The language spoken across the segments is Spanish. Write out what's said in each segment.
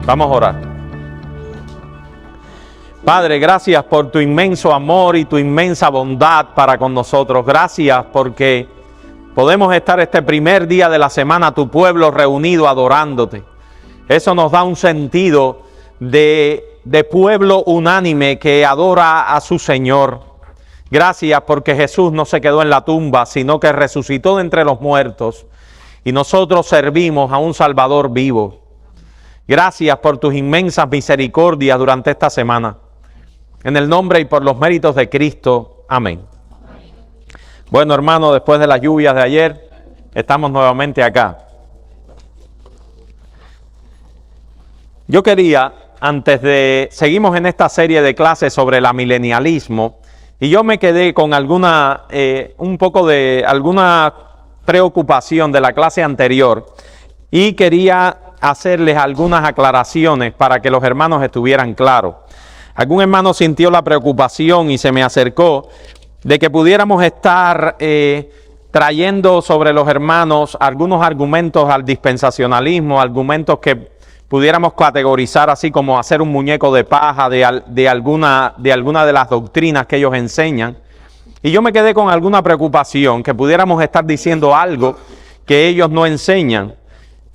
Vamos a orar. Padre, gracias por tu inmenso amor y tu inmensa bondad para con nosotros. Gracias porque podemos estar este primer día de la semana, tu pueblo reunido adorándote. Eso nos da un sentido de pueblo unánime que adora a su Señor. Gracias porque Jesús no se quedó en la tumba, sino que resucitó de entre los muertos y nosotros servimos a un Salvador vivo. Gracias por tus inmensas misericordias durante esta semana. En el nombre y por los méritos de Cristo. Amén. Bueno, hermano, después de las lluvias de ayer, estamos nuevamente acá. Yo quería, seguimos en esta serie de clases sobre el amilenialismo, y yo me quedé con alguna preocupación de la clase anterior, y quería hacerles algunas aclaraciones para que los hermanos estuvieran claros. Algún hermano sintió la preocupación y se me acercó de que pudiéramos estar trayendo sobre los hermanos algunos argumentos al dispensacionalismo, argumentos que pudiéramos categorizar así como hacer un muñeco de paja de alguna de las doctrinas que ellos enseñan. Y yo me quedé con alguna preocupación que pudiéramos estar diciendo algo que ellos no enseñan.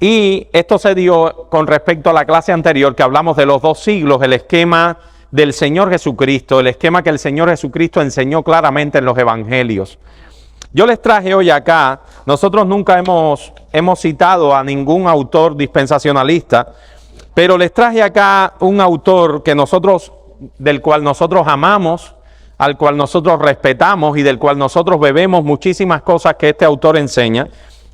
Y esto se dio con respecto a la clase anterior que hablamos de los 2 siglos, el esquema del Señor Jesucristo, el esquema que el Señor Jesucristo enseñó claramente en los evangelios. Yo les traje hoy acá, nosotros nunca hemos citado a ningún autor dispensacionalista, pero les traje acá un autor del cual nosotros amamos, al cual nosotros respetamos y del cual nosotros bebemos muchísimas cosas que este autor enseña.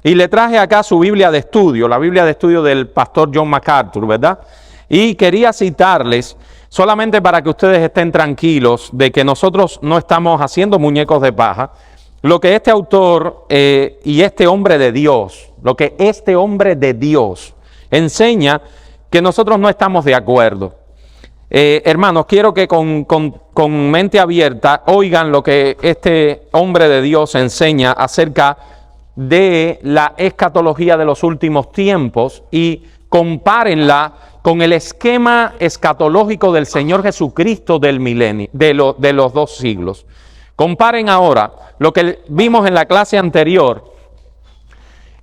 Y le traje acá su Biblia de estudio, la Biblia de estudio del pastor John MacArthur, ¿verdad? Y quería citarles solamente para que ustedes estén tranquilos de que nosotros no estamos haciendo muñecos de paja. Lo que este autor y este hombre de Dios, enseña que nosotros no estamos de acuerdo. Hermanos, quiero que con mente abierta oigan lo que este hombre de Dios enseña acerca de la escatología de los últimos tiempos y compárenla con el esquema escatológico del Señor Jesucristo del milenio, de los 2 siglos. Comparen ahora lo que vimos en la clase anterior,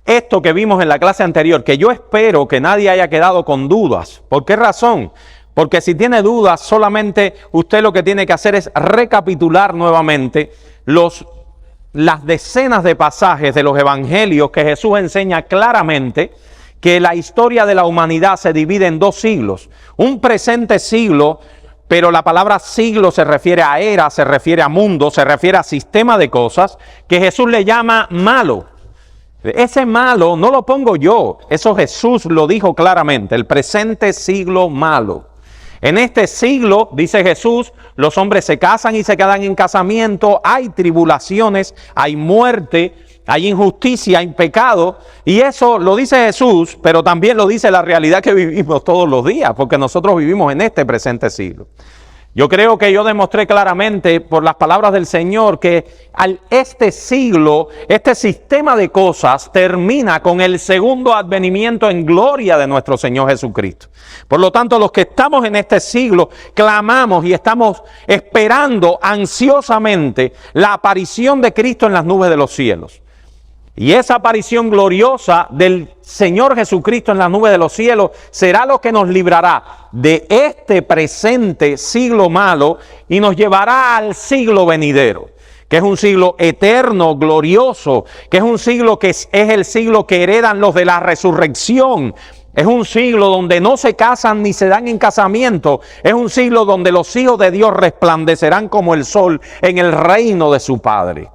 esto que vimos en la clase anterior, que yo espero que nadie haya quedado con dudas. ¿Por qué razón? Porque si tiene dudas, solamente usted lo que tiene que hacer es recapitular nuevamente las decenas de pasajes de los evangelios que Jesús enseña claramente que la historia de la humanidad se divide en 2 siglos. Un presente siglo, pero la palabra siglo se refiere a era, se refiere a mundo, se refiere a sistema de cosas que Jesús le llama malo. Ese malo no lo pongo yo, eso Jesús lo dijo claramente, el presente siglo malo. En este siglo, dice Jesús, los hombres se casan y se quedan en casamiento, hay tribulaciones, hay muerte, hay injusticia, hay pecado, y eso lo dice Jesús, pero también lo dice la realidad que vivimos todos los días, porque nosotros vivimos en este presente siglo. Yo creo que yo demostré claramente por las palabras del Señor que este siglo, este sistema de cosas termina con el segundo advenimiento en gloria de nuestro Señor Jesucristo. Por lo tanto, los que estamos en este siglo clamamos y estamos esperando ansiosamente la aparición de Cristo en las nubes de los cielos. Y esa aparición gloriosa del Señor Jesucristo en las nubes de los cielos será lo que nos librará de este presente siglo malo y nos llevará al siglo venidero, que es un siglo eterno, glorioso, que es un siglo que es el siglo que heredan los de la resurrección. Es un siglo donde no se casan ni se dan en casamiento. Es un siglo donde los hijos de Dios resplandecerán como el sol en el reino de su Padre.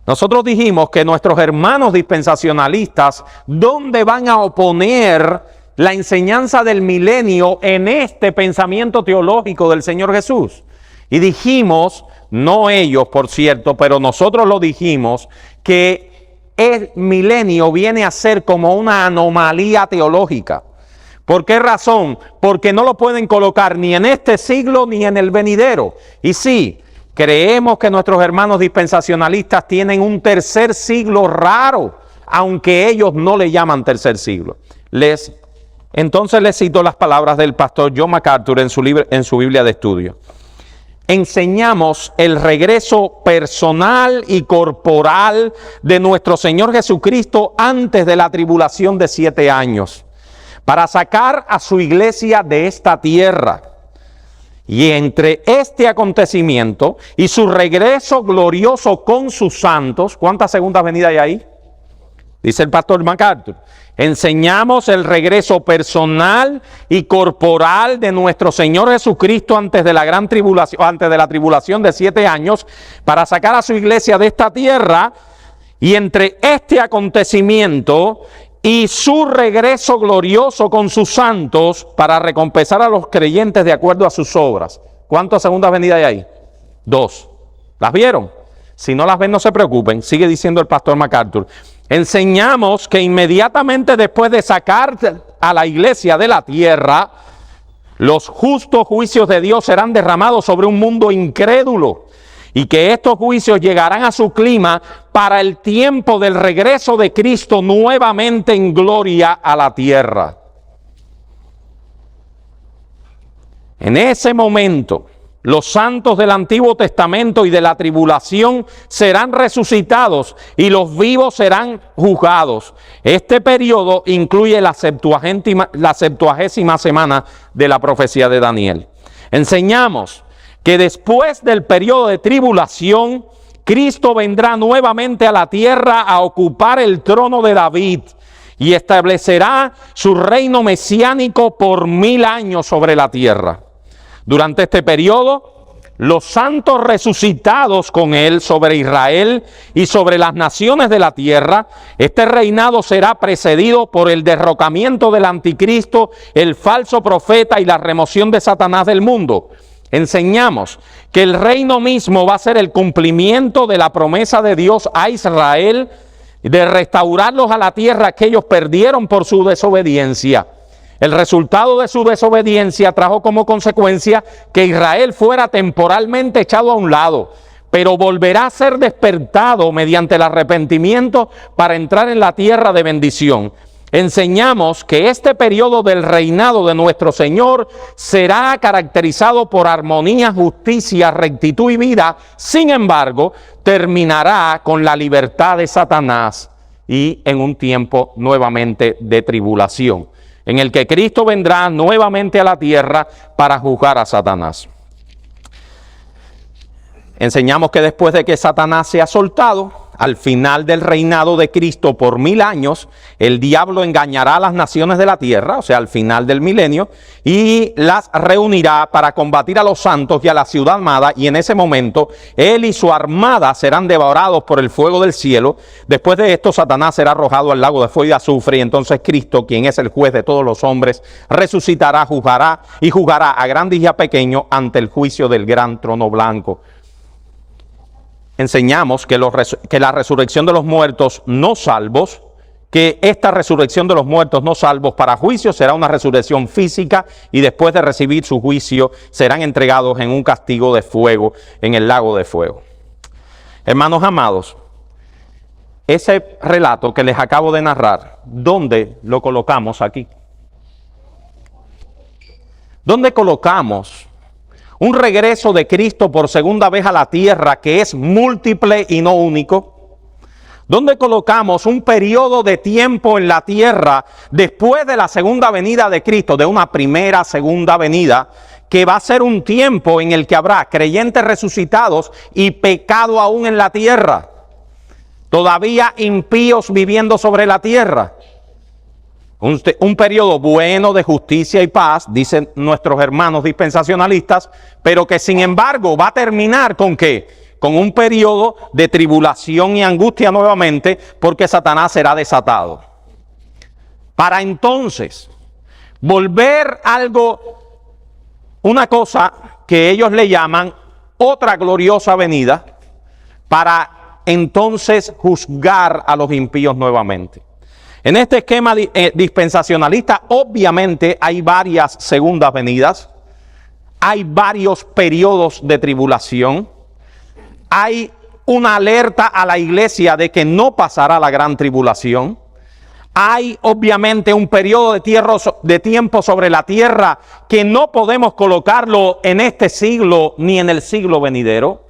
Nosotros dijimos que nuestros hermanos dispensacionalistas, ¿dónde van a oponer la enseñanza del milenio en este pensamiento teológico del Señor Jesús? Y dijimos, no ellos por cierto, pero nosotros lo dijimos, que el milenio viene a ser como una anomalía teológica. ¿Por qué razón? Porque no lo pueden colocar ni en este siglo ni en el venidero. Y sí, creemos que nuestros hermanos dispensacionalistas tienen un tercer siglo raro, aunque ellos no le llaman tercer siglo. Les Entonces le cito las palabras del pastor John MacArthur en su Biblia de estudio. Enseñamos el regreso personal y corporal de nuestro Señor Jesucristo antes de la tribulación de 7 años, para sacar a su iglesia de esta tierra. Y entre este acontecimiento y su regreso glorioso con sus santos, ¿cuántas segundas venidas hay ahí? Dice el pastor MacArthur. Enseñamos el regreso personal y corporal de nuestro Señor Jesucristo antes de la gran tribulación, antes de la tribulación de 7 años, para sacar a su iglesia de esta tierra. Y entre este acontecimiento y su regreso glorioso con sus santos, para recompensar a los creyentes de acuerdo a sus obras. ¿Cuántas segundas venidas hay ahí? 2. ¿Las vieron? Si no las ven, no se preocupen. Sigue diciendo el pastor MacArthur. Enseñamos que inmediatamente después de sacar a la iglesia de la tierra, los justos juicios de Dios serán derramados sobre un mundo incrédulo, y que estos juicios llegarán a su clima para el tiempo del regreso de Cristo nuevamente en gloria a la tierra. En ese momento, los santos del Antiguo Testamento y de la tribulación serán resucitados y los vivos serán juzgados. Este periodo incluye la 70ª semana de la profecía de Daniel. Enseñamos que después del periodo de tribulación, Cristo vendrá nuevamente a la tierra a ocupar el trono de David y establecerá su reino mesiánico por 1000 años sobre la tierra. Durante este periodo, los santos resucitados con él sobre Israel y sobre las naciones de la tierra, este reinado será precedido por el derrocamiento del anticristo, el falso profeta y la remoción de Satanás del mundo. Enseñamos que el reino mismo va a ser el cumplimiento de la promesa de Dios a Israel de restaurarlos a la tierra que ellos perdieron por su desobediencia. El resultado de su desobediencia trajo como consecuencia que Israel fuera temporalmente echado a un lado, pero volverá a ser despertado mediante el arrepentimiento para entrar en la tierra de bendición. Enseñamos que este periodo del reinado de nuestro Señor será caracterizado por armonía, justicia, rectitud y vida. Sin embargo, terminará con la libertad de Satanás y en un tiempo nuevamente de tribulación, en el que Cristo vendrá nuevamente a la tierra para juzgar a Satanás. Enseñamos que después de que Satanás sea soltado, al final del reinado de Cristo por 1000 años, el diablo engañará a las naciones de la tierra, o sea, al final del milenio, y las reunirá para combatir a los santos y a la ciudad amada, y en ese momento él y su armada serán devorados por el fuego del cielo. Después de esto, Satanás será arrojado al lago de fuego y azufre, y entonces Cristo, quien es el juez de todos los hombres, resucitará, juzgará a grandes y a pequeños ante el juicio del gran trono blanco. Enseñamos que la resurrección de los muertos no salvos, que esta resurrección de los muertos no salvos para juicio será una resurrección física, y después de recibir su juicio serán entregados en un castigo de fuego, en el lago de fuego. Hermanos amados, ese relato que les acabo de narrar, ¿dónde lo colocamos aquí? ¿Dónde colocamos un regreso de Cristo por segunda vez a la tierra que es múltiple y no único? ¿Dónde colocamos un periodo de tiempo en la tierra después de la segunda venida de Cristo, de una primera, segunda venida, que va a ser un tiempo en el que habrá creyentes resucitados y pecado aún en la tierra? Todavía impíos viviendo sobre la tierra. Un periodo bueno de justicia y paz, dicen nuestros hermanos dispensacionalistas, pero que sin embargo va a terminar ¿con qué? Con un periodo de tribulación y angustia nuevamente, porque Satanás será desatado. Para entonces volver una cosa que ellos le llaman otra gloriosa venida, para entonces juzgar a los impíos nuevamente. En este esquema dispensacionalista, obviamente hay varias segundas venidas, hay varios periodos de tribulación, hay una alerta a la iglesia de que no pasará la gran tribulación, Hay obviamente un periodo de tiempo sobre la tierra que no podemos colocarlo en este siglo ni en el siglo venidero,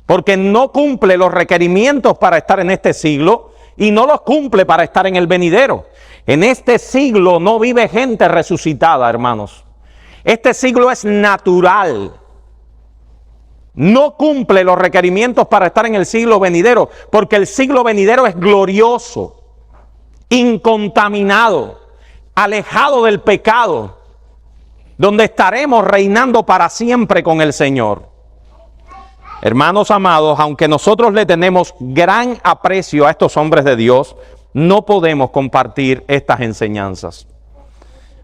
porque no cumple los requerimientos para estar en este siglo y no los cumple para estar en el venidero. En este siglo no vive gente resucitada, hermanos. Este siglo es natural. No cumple los requerimientos para estar en el siglo venidero, porque el siglo venidero es glorioso, incontaminado, alejado del pecado, donde estaremos reinando para siempre con el Señor. Hermanos amados, aunque nosotros le tenemos gran aprecio a estos hombres de Dios, no podemos compartir estas enseñanzas.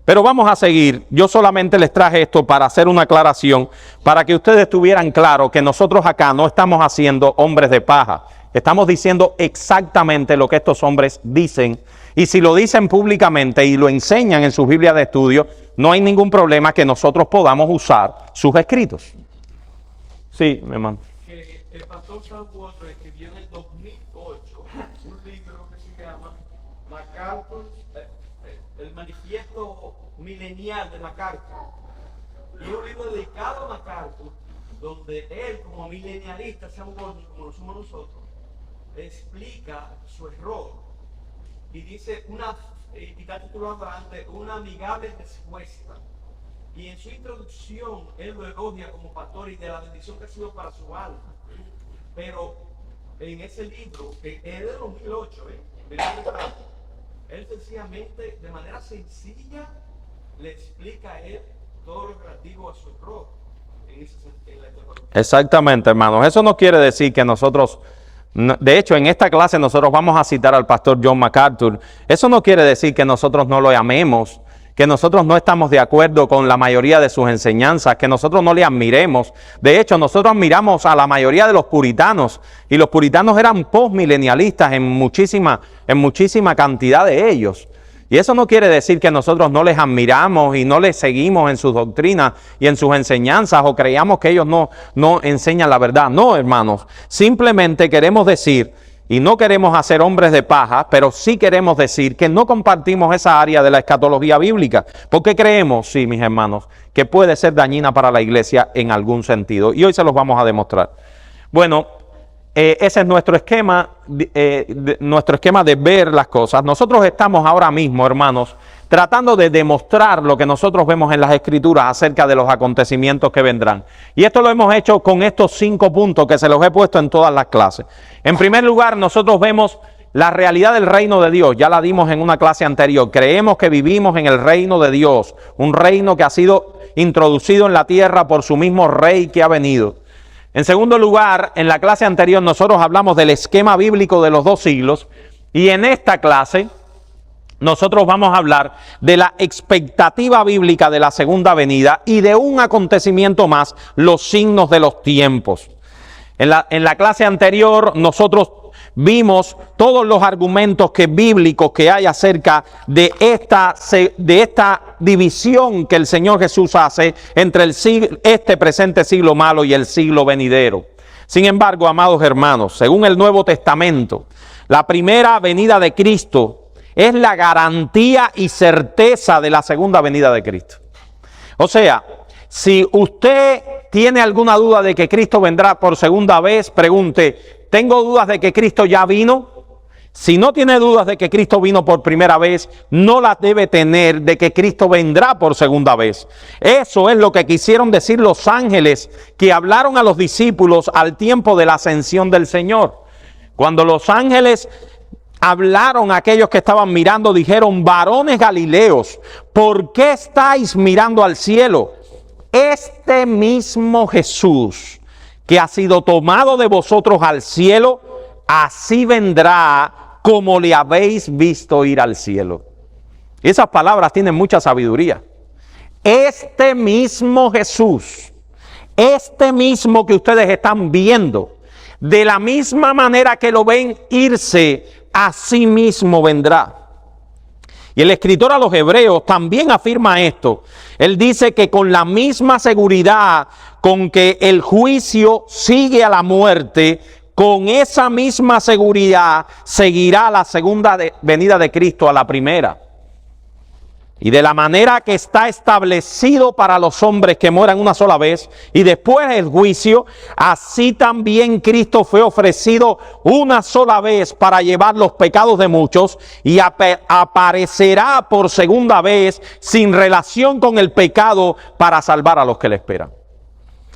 Pero vamos a seguir. Yo solamente les traje esto para hacer una aclaración, para que ustedes tuvieran claro que nosotros acá no estamos haciendo hombres de paja. Estamos diciendo exactamente lo que estos hombres dicen. Y si lo dicen públicamente y lo enseñan en sus Biblias de estudio, no hay ningún problema que nosotros podamos usar sus escritos. Sí, mi hermano. El pastor Sam Walter escribió en el 2008 un libro que se llama MacArthur, el manifiesto milenial de MacArthur. Y es un libro dedicado a MacArthur, donde él, como milenialista, Sam Walter, como lo somos nosotros, explica su error. Y dice, y está titulado antes, una amigable respuesta. Y en su introducción, él lo elogia como pastor y de la bendición que ha sido para su alma. Pero en ese libro, que es de 2008, él sencillamente, de manera sencilla, le explica a él todo lo relativo a su error. Exactamente, hermanos. Eso no quiere decir que nosotros... De hecho, en esta clase nosotros vamos a citar al pastor John MacArthur. Eso no quiere decir que nosotros no lo amemos, que nosotros no estamos de acuerdo con la mayoría de sus enseñanzas, que nosotros no le admiremos. De hecho, nosotros admiramos a la mayoría de los puritanos, y los puritanos eran postmilenialistas en muchísima cantidad de ellos. Y eso no quiere decir que nosotros no les admiramos y no les seguimos en sus doctrinas y en sus enseñanzas o creamos que ellos no enseñan la verdad. No, hermanos, simplemente queremos decir, y no queremos hacer hombres de paja, pero sí queremos decir que no compartimos esa área de la escatología bíblica, porque creemos, sí, mis hermanos, que puede ser dañina para la iglesia en algún sentido. Y hoy se los vamos a demostrar. Bueno, ese es nuestro esquema de ver las cosas. Nosotros estamos ahora mismo, hermanos, tratando de demostrar lo que nosotros vemos en las Escrituras acerca de los acontecimientos que vendrán. Y esto lo hemos hecho con estos 5 puntos que se los he puesto en todas las clases. En primer lugar, nosotros vemos la realidad del reino de Dios. Ya la dimos en una clase anterior. Creemos que vivimos en el reino de Dios, un reino que ha sido introducido en la tierra por su mismo rey que ha venido. En segundo lugar, en la clase anterior nosotros hablamos del esquema bíblico de los 2 siglos, y en esta clase nosotros vamos a hablar de la expectativa bíblica de la segunda venida y de un acontecimiento más, los signos de los tiempos. En la clase anterior nosotros vimos todos los argumentos bíblicos que hay acerca de esta división que el Señor Jesús hace entre este presente siglo malo y el siglo venidero. Sin embargo, amados hermanos, según el Nuevo Testamento, la primera venida de Cristo es la garantía y certeza de la segunda venida de Cristo. O sea, si usted tiene alguna duda de que Cristo vendrá por segunda vez, pregunte, ¿tengo dudas de que Cristo ya vino? Si no tiene dudas de que Cristo vino por primera vez, no las debe tener de que Cristo vendrá por segunda vez. Eso es lo que quisieron decir los ángeles que hablaron a los discípulos al tiempo de la ascensión del Señor. Cuando los ángeles hablaron a aquellos que estaban mirando, dijeron, varones galileos, ¿por qué estáis mirando al cielo? Este mismo Jesús que ha sido tomado de vosotros al cielo, así vendrá como le habéis visto ir al cielo. Y esas palabras tienen mucha sabiduría. Este mismo Jesús, este mismo que ustedes están viendo, de la misma manera que lo ven irse, así mismo vendrá. Y el escritor a los Hebreos también afirma esto. Él dice que con la misma seguridad con que el juicio sigue a la muerte, con esa misma seguridad seguirá la segunda venida de Cristo a la primera. Y de la manera que está establecido para los hombres que mueran una sola vez y después el juicio, así también Cristo fue ofrecido una sola vez para llevar los pecados de muchos y aparecerá por segunda vez sin relación con el pecado para salvar a los que le esperan.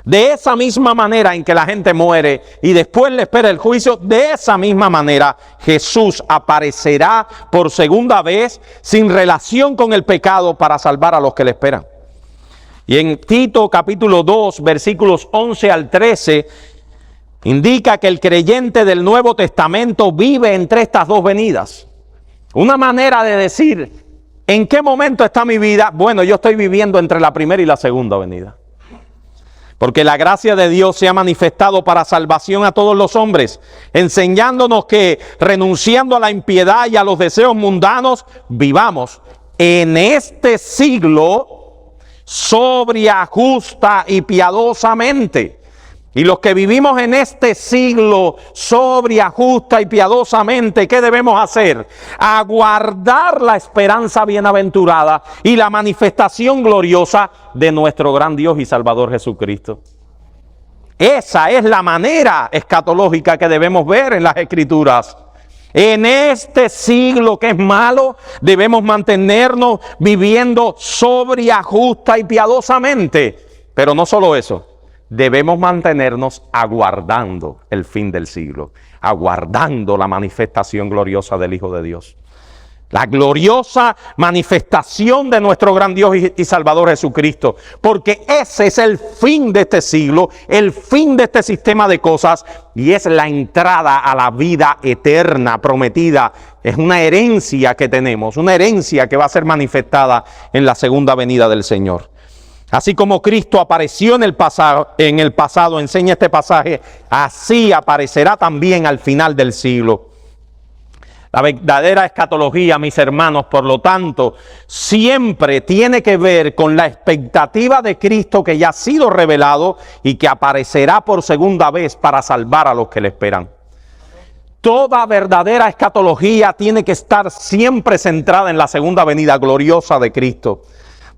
De esa misma manera en que la gente muere y después le espera el juicio, de esa misma manera Jesús aparecerá por segunda vez sin relación con el pecado para salvar a los que le esperan. Y en Tito capítulo 2 versículos 11 al 13 indica que el creyente del Nuevo Testamento vive entre estas dos venidas. Una manera de decir, ¿en qué momento está mi vida? Bueno, yo estoy viviendo entre la primera y la segunda venida. Porque la gracia de Dios se ha manifestado para salvación a todos los hombres, enseñándonos que renunciando a la impiedad y a los deseos mundanos, vivamos en este siglo sobria, justa y piadosamente. Y los que vivimos en este siglo sobria, justa y piadosamente, ¿qué debemos hacer? Aguardar la esperanza bienaventurada y la manifestación gloriosa de nuestro gran Dios y Salvador Jesucristo. Esa es la manera escatológica que debemos ver en las Escrituras. En este siglo que es malo, debemos mantenernos viviendo sobria, justa y piadosamente. Pero no solo eso. Debemos mantenernos aguardando el fin del siglo, aguardando la manifestación gloriosa del Hijo de Dios. La gloriosa manifestación de nuestro gran Dios y Salvador Jesucristo, porque ese es el fin de este siglo, el fin de este sistema de cosas y es la entrada a la vida eterna prometida. Es una herencia que tenemos, una herencia que va a ser manifestada en la segunda venida del Señor. Así como Cristo apareció en el pasado, enseña este pasaje, así aparecerá también al final del siglo. La verdadera escatología, mis hermanos, por lo tanto, siempre tiene que ver con la expectativa de Cristo que ya ha sido revelado y que aparecerá por segunda vez para salvar a los que le esperan. Toda verdadera escatología tiene que estar siempre centrada en la segunda venida gloriosa de Cristo.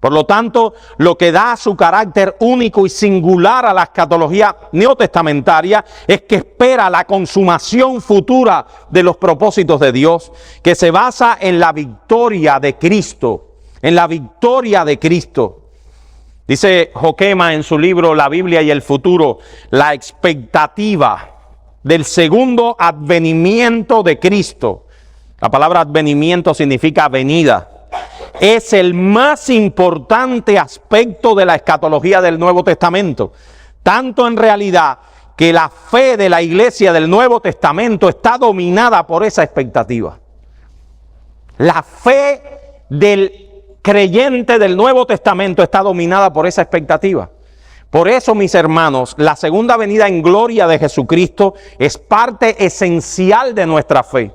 Por lo tanto, lo que da su carácter único y singular a la escatología neotestamentaria es que espera la consumación futura de los propósitos de Dios, que se basa en la victoria de Cristo, en la victoria de Cristo. Dice Joquema en su libro La Biblia y el futuro, la expectativa del segundo advenimiento de Cristo. La palabra advenimiento significa venida. Es el más importante aspecto de la escatología del Nuevo Testamento. Tanto en realidad que la fe de la iglesia del Nuevo Testamento está dominada por esa expectativa. La fe del creyente del Nuevo Testamento está dominada por esa expectativa. Por eso, mis hermanos, la segunda venida en gloria de Jesucristo es parte esencial de nuestra fe.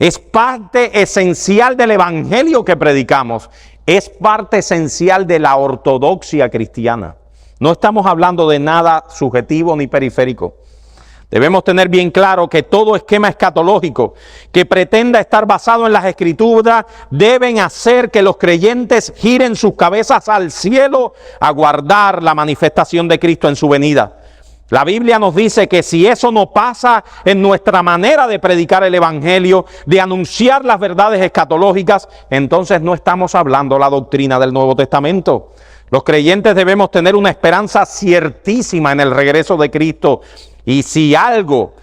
Es parte esencial del evangelio que predicamos. Es parte esencial de la ortodoxia cristiana. No estamos hablando de nada subjetivo ni periférico. Debemos tener bien claro que todo esquema escatológico que pretenda estar basado en las Escrituras deben hacer que los creyentes giren sus cabezas al cielo a guardar la manifestación de Cristo en su venida. La Biblia nos dice que si eso no pasa en nuestra manera de predicar el evangelio, de anunciar las verdades escatológicas, entonces no estamos hablando la doctrina del Nuevo Testamento. Los creyentes debemos tener una esperanza ciertísima en el regreso de Cristo. Y si algo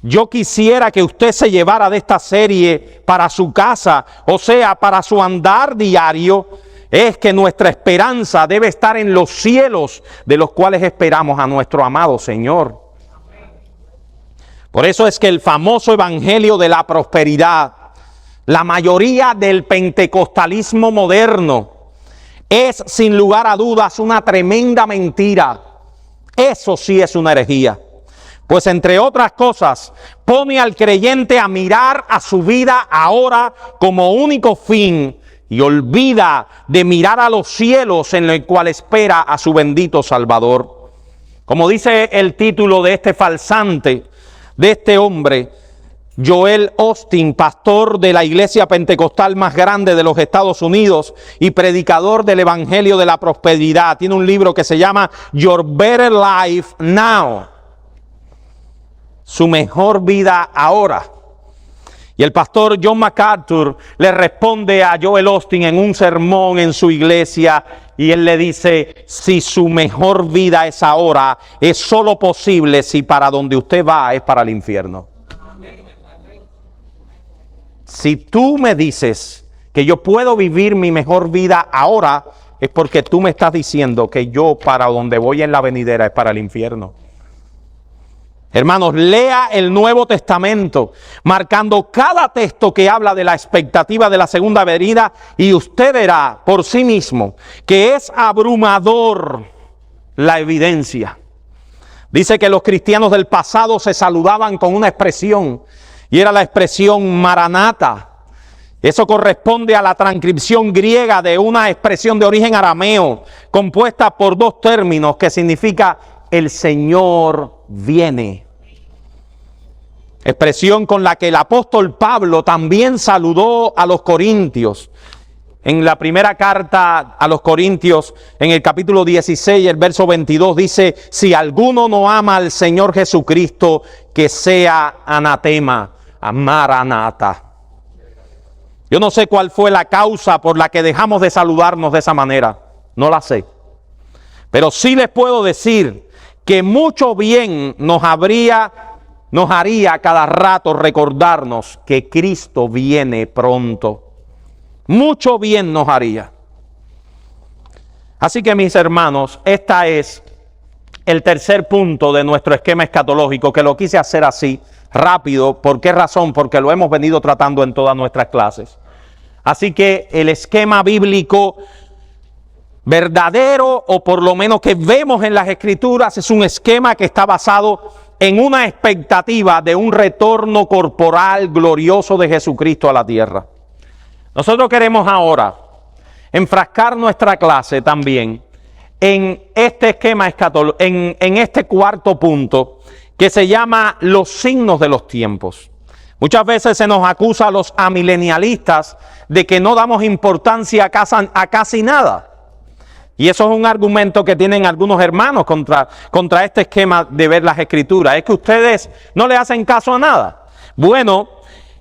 yo quisiera que usted se llevara de esta serie para su casa, o sea, para su andar diario, es que nuestra esperanza debe estar en los cielos, de los cuales esperamos a nuestro amado Señor. Por eso es que el famoso evangelio de la prosperidad, la mayoría del pentecostalismo moderno, es sin lugar a dudas una tremenda mentira. Eso sí es una herejía. Pues entre otras cosas, pone al creyente a mirar a su vida ahora como único fin y olvida de mirar a los cielos en el cual espera a su bendito Salvador. Como dice el título de este falsante, de este hombre, Joel Osteen, pastor de la iglesia pentecostal más grande de los Estados Unidos y predicador del Evangelio de la Prosperidad. Tiene un libro que se llama Your Better Life Now. Su mejor vida ahora. Y el pastor John MacArthur le responde a Joel Osteen en un sermón en su iglesia y él le dice, si su mejor vida es ahora, es solo posible si para donde usted va es para el infierno. Si tú me dices que yo puedo vivir mi mejor vida ahora, es porque tú me estás diciendo que yo para donde voy en la venidera es para el infierno. Hermanos, lea el Nuevo Testamento, marcando cada texto que habla de la expectativa de la segunda venida, y usted verá por sí mismo que es abrumador la evidencia. Dice que los cristianos del pasado se saludaban con una expresión, y era la expresión Maranata. Eso corresponde a la transcripción griega de una expresión de origen arameo, compuesta por dos términos que significa el Señor viene. Expresión con la que el apóstol Pablo también saludó a los corintios. En la primera carta a los Corintios, en el capítulo 16, el verso 22, dice, si alguno no ama al Señor Jesucristo, que sea anatema, Maranata. Yo no sé cuál fue la causa por la que dejamos de saludarnos de esa manera, no la sé. Pero sí les puedo decir que mucho bien nos haría cada rato recordarnos que Cristo viene pronto. Mucho bien nos haría. Así que mis hermanos, esta es el tercer punto de nuestro esquema escatológico, que lo quise hacer así, rápido. ¿Por qué razón? Porque lo hemos venido tratando en todas nuestras clases. Así que el esquema bíblico verdadero, o por lo menos que vemos en las Escrituras, es un esquema que está basado en una expectativa de un retorno corporal glorioso de Jesucristo a la tierra. Nosotros queremos ahora enfrascar nuestra clase también en este esquema escatológico, en este cuarto punto que se llama los signos de los tiempos. Muchas veces se nos acusa a los amilenialistas de que no damos importancia a casi nada. Y eso es un argumento que tienen algunos hermanos contra este esquema de ver las Escrituras. Es que ustedes no le hacen caso a nada. Bueno,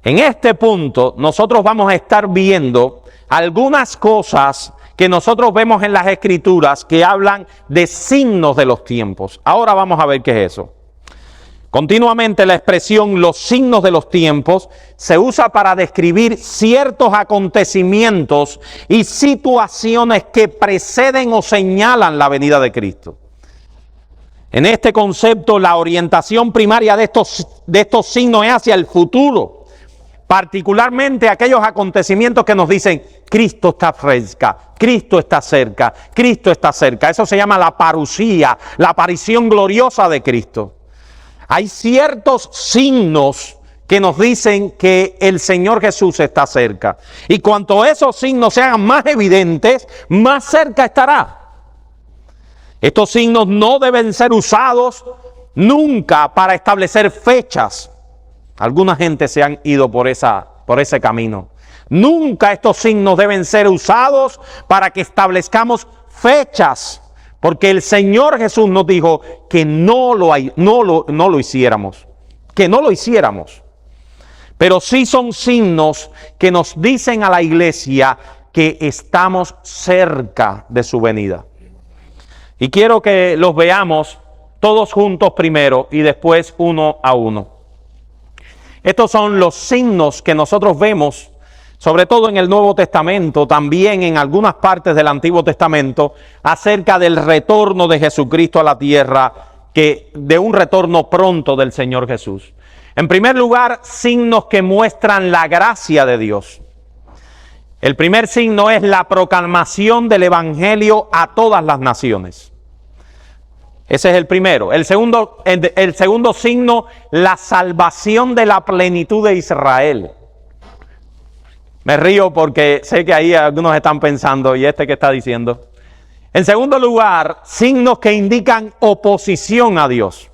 en este punto nosotros vamos a estar viendo algunas cosas que nosotros vemos en las Escrituras que hablan de signos de los tiempos. Ahora vamos a ver qué es eso. Continuamente la expresión los signos de los tiempos se usa para describir ciertos acontecimientos y situaciones que preceden o señalan la venida de Cristo. En este concepto, la orientación primaria de estos signos es hacia el futuro, particularmente aquellos acontecimientos que nos dicen Cristo está cerca, Cristo está cerca, Cristo está cerca. Eso se llama la parusía, la aparición gloriosa de Cristo. Hay ciertos signos que nos dicen que el Señor Jesús está cerca. Y cuanto esos signos se hagan más evidentes, más cerca estará. Estos signos no deben ser usados nunca para establecer fechas. Alguna gente se han ido por ese camino. Nunca estos signos deben ser usados para que establezcamos fechas. Porque el Señor Jesús nos dijo que no lo hiciéramos. Que no lo hiciéramos. Pero sí son signos que nos dicen a la iglesia que estamos cerca de su venida. Y quiero que los veamos todos juntos primero y después uno a uno. Estos son los signos que nosotros vemos, sobre todo en el Nuevo Testamento, también en algunas partes del Antiguo Testamento, acerca del retorno de Jesucristo a la tierra, de un retorno pronto del Señor Jesús. En primer lugar, signos que muestran la gracia de Dios. El primer signo es la proclamación del Evangelio a todas las naciones. Ese es el primero. El segundo signo, la salvación de la plenitud de Israel. Me río porque sé que ahí algunos están pensando, ¿y este qué está diciendo? En segundo lugar, signos que indican oposición a Dios.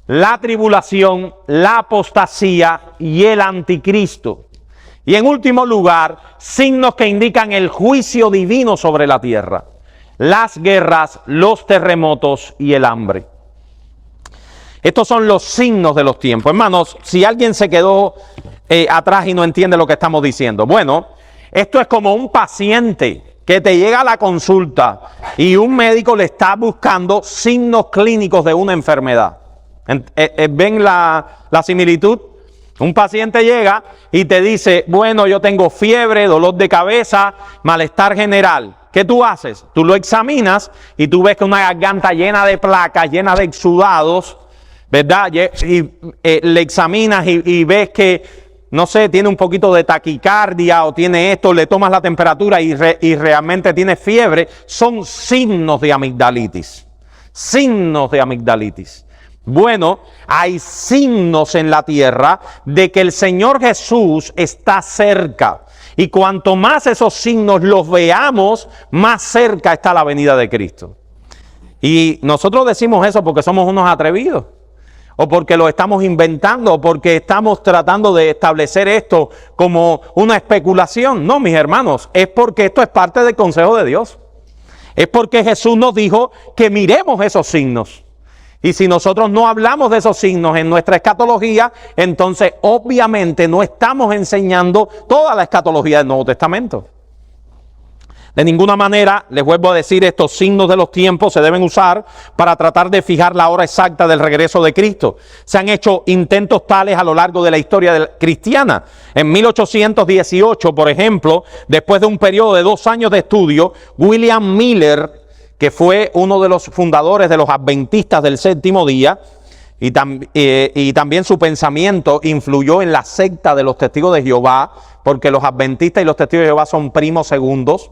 la tribulación, la apostasía y el anticristo. Y en último lugar, signos que indican el juicio divino sobre la tierra, las guerras, los terremotos y el hambre. Estos son los signos de los tiempos. Hermanos, si alguien se quedó atrás y no entiende lo que estamos diciendo, bueno, esto es como un paciente que te llega a la consulta y un médico le está buscando signos clínicos de una enfermedad. ¿Ven la similitud? Un paciente llega y te dice, bueno, yo tengo fiebre, dolor de cabeza, malestar general. ¿Qué tú haces? Tú lo examinas y tú ves que una garganta llena de placas, llena de exudados, ¿verdad? Y le examinas y ves que, no sé, tiene un poquito de taquicardia o tiene esto, le tomas la temperatura y realmente tiene fiebre. Son signos de amigdalitis. Signos de amigdalitis. Bueno, hay signos en la tierra de que el Señor Jesús está cerca. Y cuanto más esos signos los veamos, más cerca está la venida de Cristo. Y nosotros decimos eso porque somos unos atrevidos, o porque lo estamos inventando, o porque estamos tratando de establecer esto como una especulación. No, mis hermanos, es porque esto es parte del consejo de Dios. Es porque Jesús nos dijo que miremos esos signos. Y si nosotros no hablamos de esos signos en nuestra escatología, entonces obviamente no estamos enseñando toda la escatología del Nuevo Testamento. De ninguna manera, les vuelvo a decir, estos signos de los tiempos se deben usar para tratar de fijar la hora exacta del regreso de Cristo. Se han hecho intentos tales a lo largo de la historia cristiana. En 1818, por ejemplo, después de un periodo de 2 años de estudio, William Miller, que fue uno de los fundadores de los adventistas del séptimo día, y también su pensamiento influyó en la secta de los testigos de Jehová, porque los adventistas y los testigos de Jehová son primos segundos.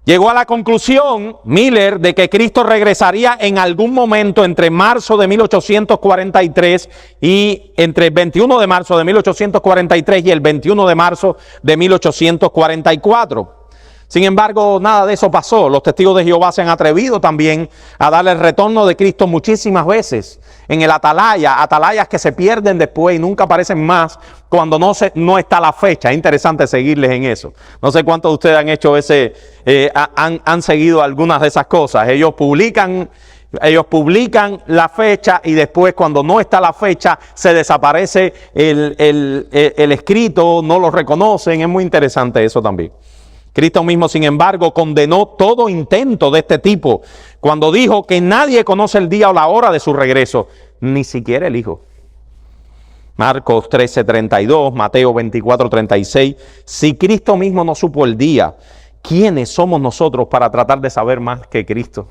Llegó a la conclusión, Miller, de que Cristo regresaría en algún momento entre marzo de 1843 y entre el 21 de marzo de 1843 y el 21 de marzo de 1844. Sin embargo, nada de eso pasó. Los testigos de Jehová se han atrevido también a darle el retorno de Cristo muchísimas veces. En el atalaya, atalayas que se pierden después y nunca aparecen más cuando no está la fecha. Es interesante seguirles en eso. No sé cuántos de ustedes han hecho han seguido algunas de esas cosas. Ellos publican la fecha y después cuando no está la fecha se desaparece el escrito, no lo reconocen. Es muy interesante eso también. Cristo mismo, sin embargo, condenó todo intento de este tipo cuando dijo que nadie conoce el día o la hora de su regreso, ni siquiera el Hijo. Marcos 13:32, Mateo 24:36. Si Cristo mismo no supo el día, ¿quiénes somos nosotros para tratar de saber más que Cristo?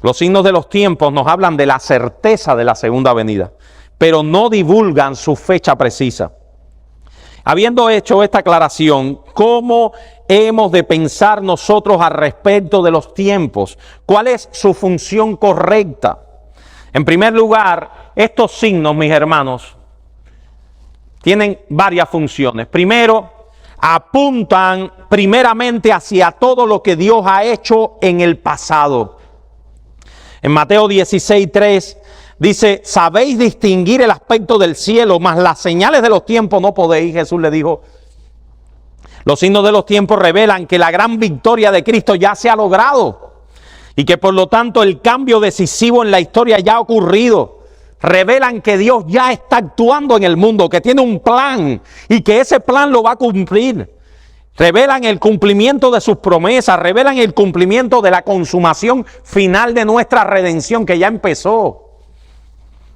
Los signos de los tiempos nos hablan de la certeza de la segunda venida, pero no divulgan su fecha precisa. Habiendo hecho esta aclaración, ¿cómo hemos de pensar nosotros al respecto de los tiempos? ¿Cuál es su función correcta? En primer lugar, estos signos, mis hermanos, tienen varias funciones. Primero, apuntan primeramente hacia todo lo que Dios ha hecho en el pasado. En Mateo 16:3 dice, sabéis distinguir el aspecto del cielo, mas las señales de los tiempos no podéis. Jesús le dijo, los signos de los tiempos revelan que la gran victoria de Cristo ya se ha logrado y que por lo tanto el cambio decisivo en la historia ya ha ocurrido. Revelan que Dios ya está actuando en el mundo, que tiene un plan y que ese plan lo va a cumplir. Revelan el cumplimiento de sus promesas, revelan el cumplimiento de la consumación final de nuestra redención que ya empezó.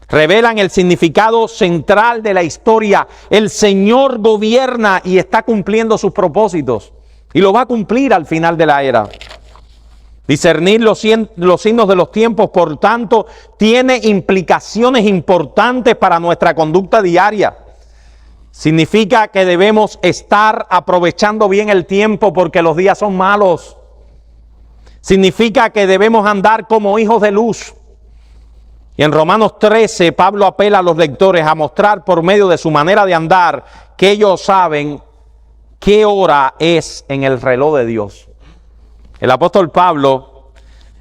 Revelan el significado central de la historia. El Señor gobierna y está cumpliendo sus propósitos. Y lo va a cumplir al final de la era. Discernir los signos de los tiempos, por tanto, tiene implicaciones importantes para nuestra conducta diaria. Significa que debemos estar aprovechando bien el tiempo porque los días son malos. Significa que debemos andar como hijos de luz. Y en Romanos 13, Pablo apela a los lectores a mostrar por medio de su manera de andar que ellos saben qué hora es en el reloj de Dios. El apóstol Pablo,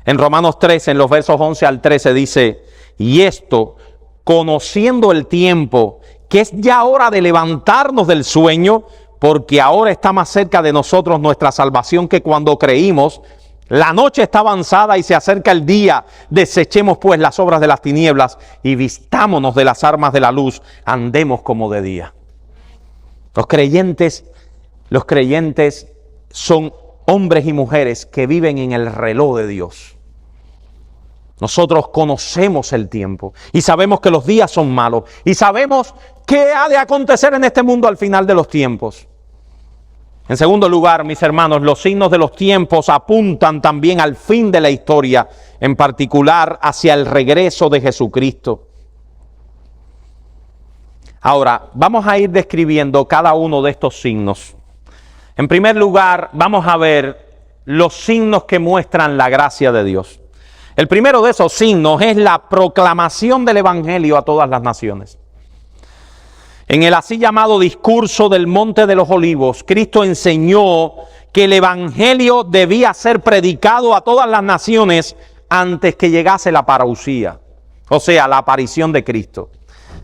en Romanos 13, en los versos 11 al 13, dice, Y esto, conociendo el tiempo, que es ya hora de levantarnos del sueño, porque ahora está más cerca de nosotros nuestra salvación que cuando creímos. La noche está avanzada y se acerca el día. Desechemos pues las obras de las tinieblas y vistámonos de las armas de la luz. Andemos como de día. Los creyentes son hombres y mujeres que viven en el reloj de Dios. Nosotros conocemos el tiempo y sabemos que los días son malos y sabemos qué ha de acontecer en este mundo al final de los tiempos. En segundo lugar, mis hermanos, los signos de los tiempos apuntan también al fin de la historia, en particular hacia el regreso de Jesucristo. Ahora, vamos a ir describiendo cada uno de estos signos. En primer lugar, vamos a ver los signos que muestran la gracia de Dios. El primero de esos signos es la proclamación del Evangelio a todas las naciones. En el así llamado discurso del Monte de los Olivos, Cristo enseñó que el Evangelio debía ser predicado a todas las naciones antes que llegase la parousia, o sea, la aparición de Cristo.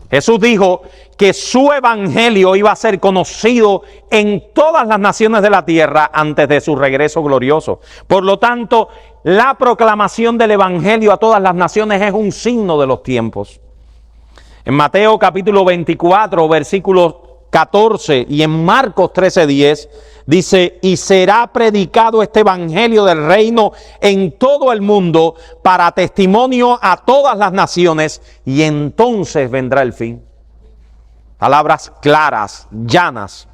Jesús dijo que su Evangelio iba a ser conocido en todas las naciones de la tierra antes de su regreso glorioso. Por lo tanto, la proclamación del Evangelio a todas las naciones es un signo de los tiempos. En Mateo capítulo 24, versículo 14 y en Marcos 13:10 dice: y será predicado este evangelio del reino en todo el mundo para testimonio a todas las naciones y entonces vendrá el fin. Palabras claras, llanas.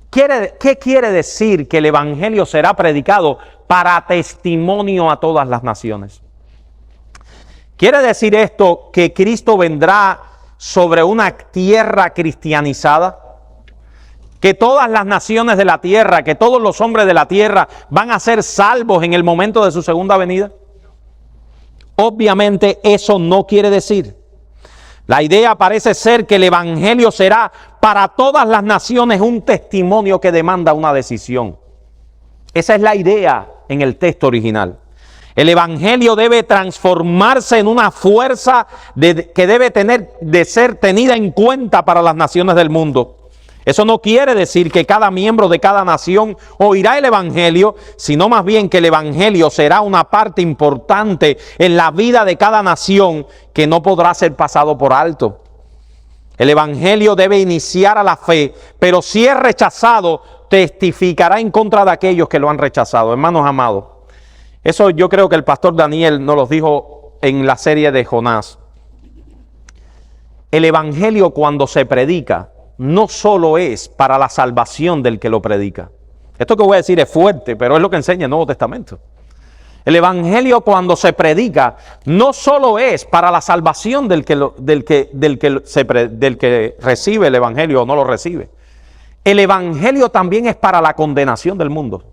¿Qué quiere decir que el evangelio será predicado para testimonio a todas las naciones? ¿Quiere decir esto que Cristo vendrá sobre una tierra cristianizada? ¿Que todas las naciones de la tierra, que todos los hombres de la tierra van a ser salvos en el momento de su segunda venida? Obviamente eso no quiere decir. La idea parece ser que el evangelio será para todas las naciones un testimonio que demanda una decisión. Esa es la idea en el texto original. El evangelio debe transformarse en una fuerza que debe de ser tenida en cuenta para las naciones del mundo. Eso no quiere decir que cada miembro de cada nación oirá el evangelio, sino más bien que el evangelio será una parte importante en la vida de cada nación que no podrá ser pasado por alto. El evangelio debe iniciar a la fe, pero si es rechazado, testificará en contra de aquellos que lo han rechazado. Hermanos amados, eso yo creo que el pastor Daniel nos lo dijo en la serie de Jonás. El evangelio, cuando se predica, no solo es para la salvación del que lo predica. Esto que voy a decir es fuerte, pero es lo que enseña el Nuevo Testamento. El evangelio, cuando se predica, no solo es para la salvación del que recibe el evangelio o no lo recibe. El evangelio también es para la condenación del mundo.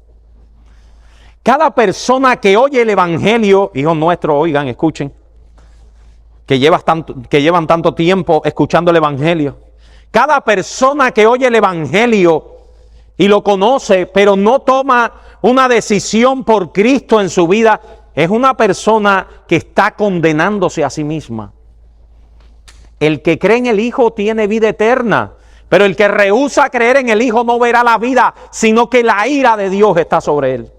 Cada persona que oye el evangelio, hijos nuestros, oigan, escuchen, que llevan tanto tiempo escuchando el evangelio. Cada persona que oye el evangelio y lo conoce, pero no toma una decisión por Cristo en su vida, es una persona que está condenándose a sí misma. El que cree en el Hijo tiene vida eterna, pero el que rehúsa creer en el Hijo no verá la vida, sino que la ira de Dios está sobre él.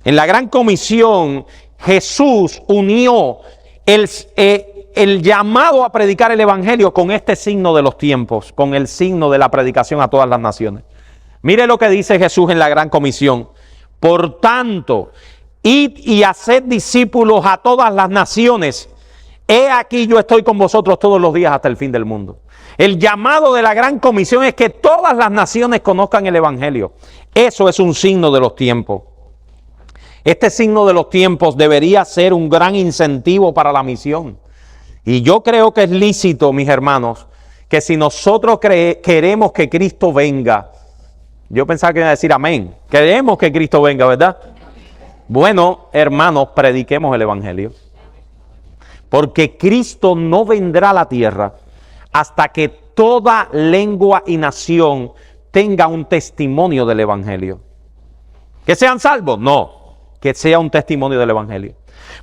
En la Gran Comisión, Jesús unió el llamado a predicar el evangelio con este signo de los tiempos, con el signo de la predicación a todas las naciones. Mire lo que dice Jesús en la Gran Comisión: por tanto, id y haced discípulos a todas las naciones. He aquí yo estoy con vosotros todos los días hasta el fin del mundo. El llamado de la Gran Comisión es que todas las naciones conozcan el evangelio. Eso es un signo de los tiempos. Este signo de los tiempos debería ser un gran incentivo para la misión. Y yo creo que es lícito, mis hermanos, que si nosotros queremos que Cristo venga, yo pensaba que iba a decir amén, queremos que Cristo venga, ¿verdad? Bueno, hermanos, prediquemos el evangelio. Porque Cristo no vendrá a la tierra hasta que toda lengua y nación tenga un testimonio del evangelio. ¿Que sean salvos? No. Que sea un testimonio del evangelio.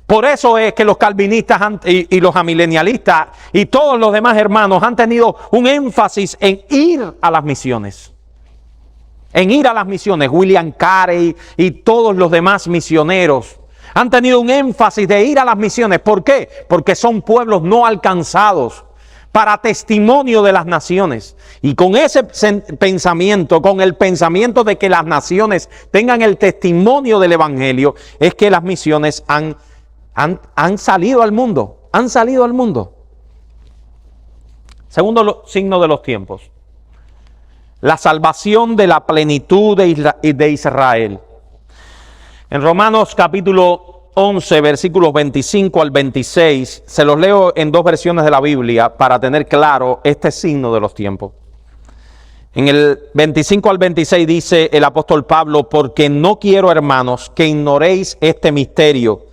Por eso es que los calvinistas y los amilenialistas y todos los demás hermanos han tenido un énfasis en ir a las misiones. En ir a las misiones. William Carey y todos los demás misioneros han tenido un énfasis de ir a las misiones. ¿Por qué? Porque son pueblos no alcanzados, para testimonio de las naciones. Y con ese pensamiento, con el pensamiento de que las naciones tengan el testimonio del evangelio, es que las misiones han salido al mundo. Han salido al mundo. Segundo signo de los tiempos. La salvación de la plenitud de Israel. En Romanos capítulo 11, versículos 25 al 26, se los leo en dos versiones de la Biblia para tener claro este signo de los tiempos. En el 25 al 26 dice el apóstol Pablo: porque no quiero, hermanos, que ignoréis este misterio,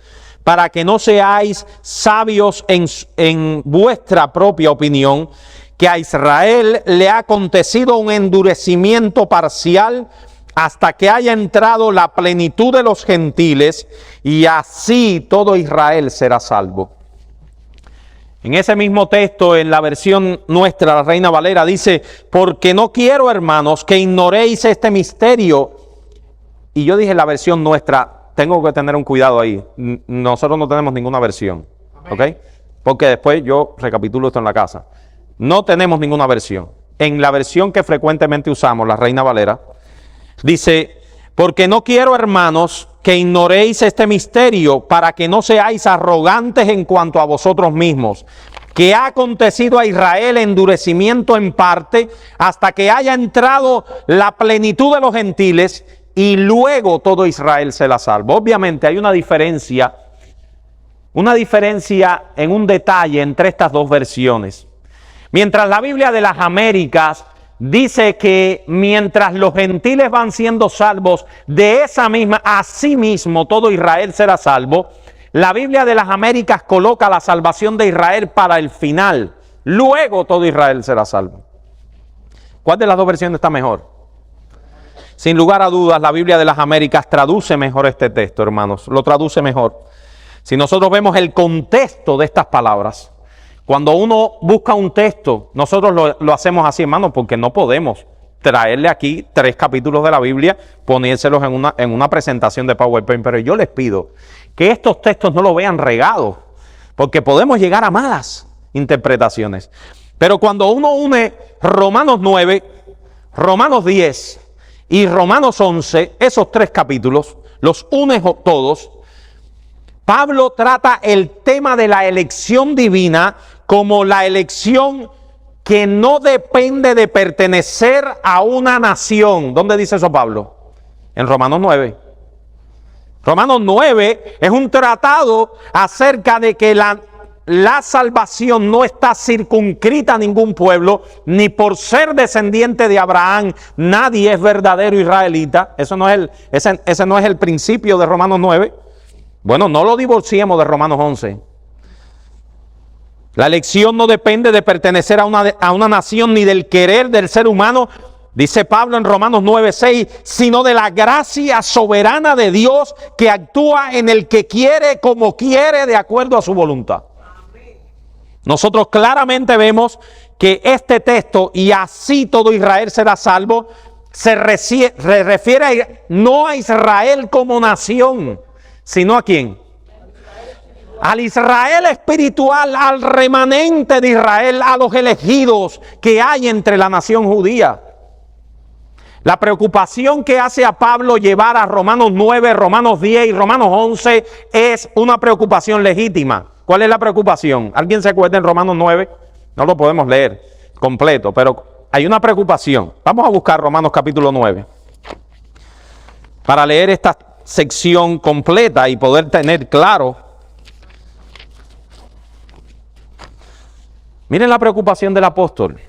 para que no seáis sabios en vuestra propia opinión, que a Israel le ha acontecido un endurecimiento parcial hasta que haya entrado la plenitud de los gentiles, y así todo Israel será salvo. En ese mismo texto, en la versión nuestra, la Reina Valera, dice: porque no quiero, hermanos, que ignoréis este misterio. Y yo dije la versión nuestra, tengo que tener un cuidado ahí. Nosotros no tenemos ninguna versión, ¿ok? Porque después yo recapitulo esto en la casa. No tenemos ninguna versión. En la versión que frecuentemente usamos, la Reina Valera, dice: porque no quiero, hermanos, que ignoréis este misterio, para que no seáis arrogantes en cuanto a vosotros mismos, que ha acontecido a Israel endurecimiento en parte, hasta que haya entrado la plenitud de los gentiles, y luego todo Israel será salvo. Obviamente hay una diferencia en un detalle entre estas dos versiones. Mientras la Biblia de las Américas dice que mientras los gentiles van siendo salvos, de esa misma, así mismo todo Israel será salvo, la Biblia de las Américas coloca la salvación de Israel para el final. Luego todo Israel será salvo. ¿Cuál de las dos versiones está mejor? Sin lugar a dudas, la Biblia de las Américas traduce mejor este texto, hermanos. Lo traduce mejor. Si nosotros vemos el contexto de estas palabras, cuando uno busca un texto, nosotros lo hacemos así, hermanos, porque no podemos traerle aquí 3 capítulos de la Biblia, ponérselos en una presentación de PowerPoint. Pero yo les pido que estos textos no lo vean regados, porque podemos llegar a malas interpretaciones. Pero cuando uno une Romanos 9, Romanos 10 y Romanos 11, esos 3 capítulos, los une todos, Pablo trata el tema de la elección divina como la elección que no depende de pertenecer a una nación. ¿Dónde dice eso Pablo? En Romanos 9. Romanos 9 es un tratado acerca de que la salvación no está circunscrita a ningún pueblo, ni por ser descendiente de Abraham nadie es verdadero israelita. Ese no es el principio de Romanos 9. Bueno, no lo divorciemos de Romanos 11. La elección no depende de pertenecer a una nación ni del querer del ser humano, dice Pablo en Romanos 9:6, sino de la gracia soberana de Dios que actúa en el que quiere como quiere de acuerdo a su voluntad. Nosotros claramente vemos que este texto, y así todo Israel será salvo, se refiere no a Israel como nación, sino ¿a quién? Al Israel espiritual, al remanente de Israel, a los elegidos que hay entre la nación judía. La preocupación que hace a Pablo llevar a Romanos 9, Romanos 10 y Romanos 11 es una preocupación legítima. ¿Cuál es la preocupación? ¿Alguien se acuerda en Romanos 9? No lo podemos leer completo, pero hay una preocupación. Vamos a buscar Romanos capítulo 9 para leer esta sección completa y poder tener claro. Miren la preocupación del apóstol.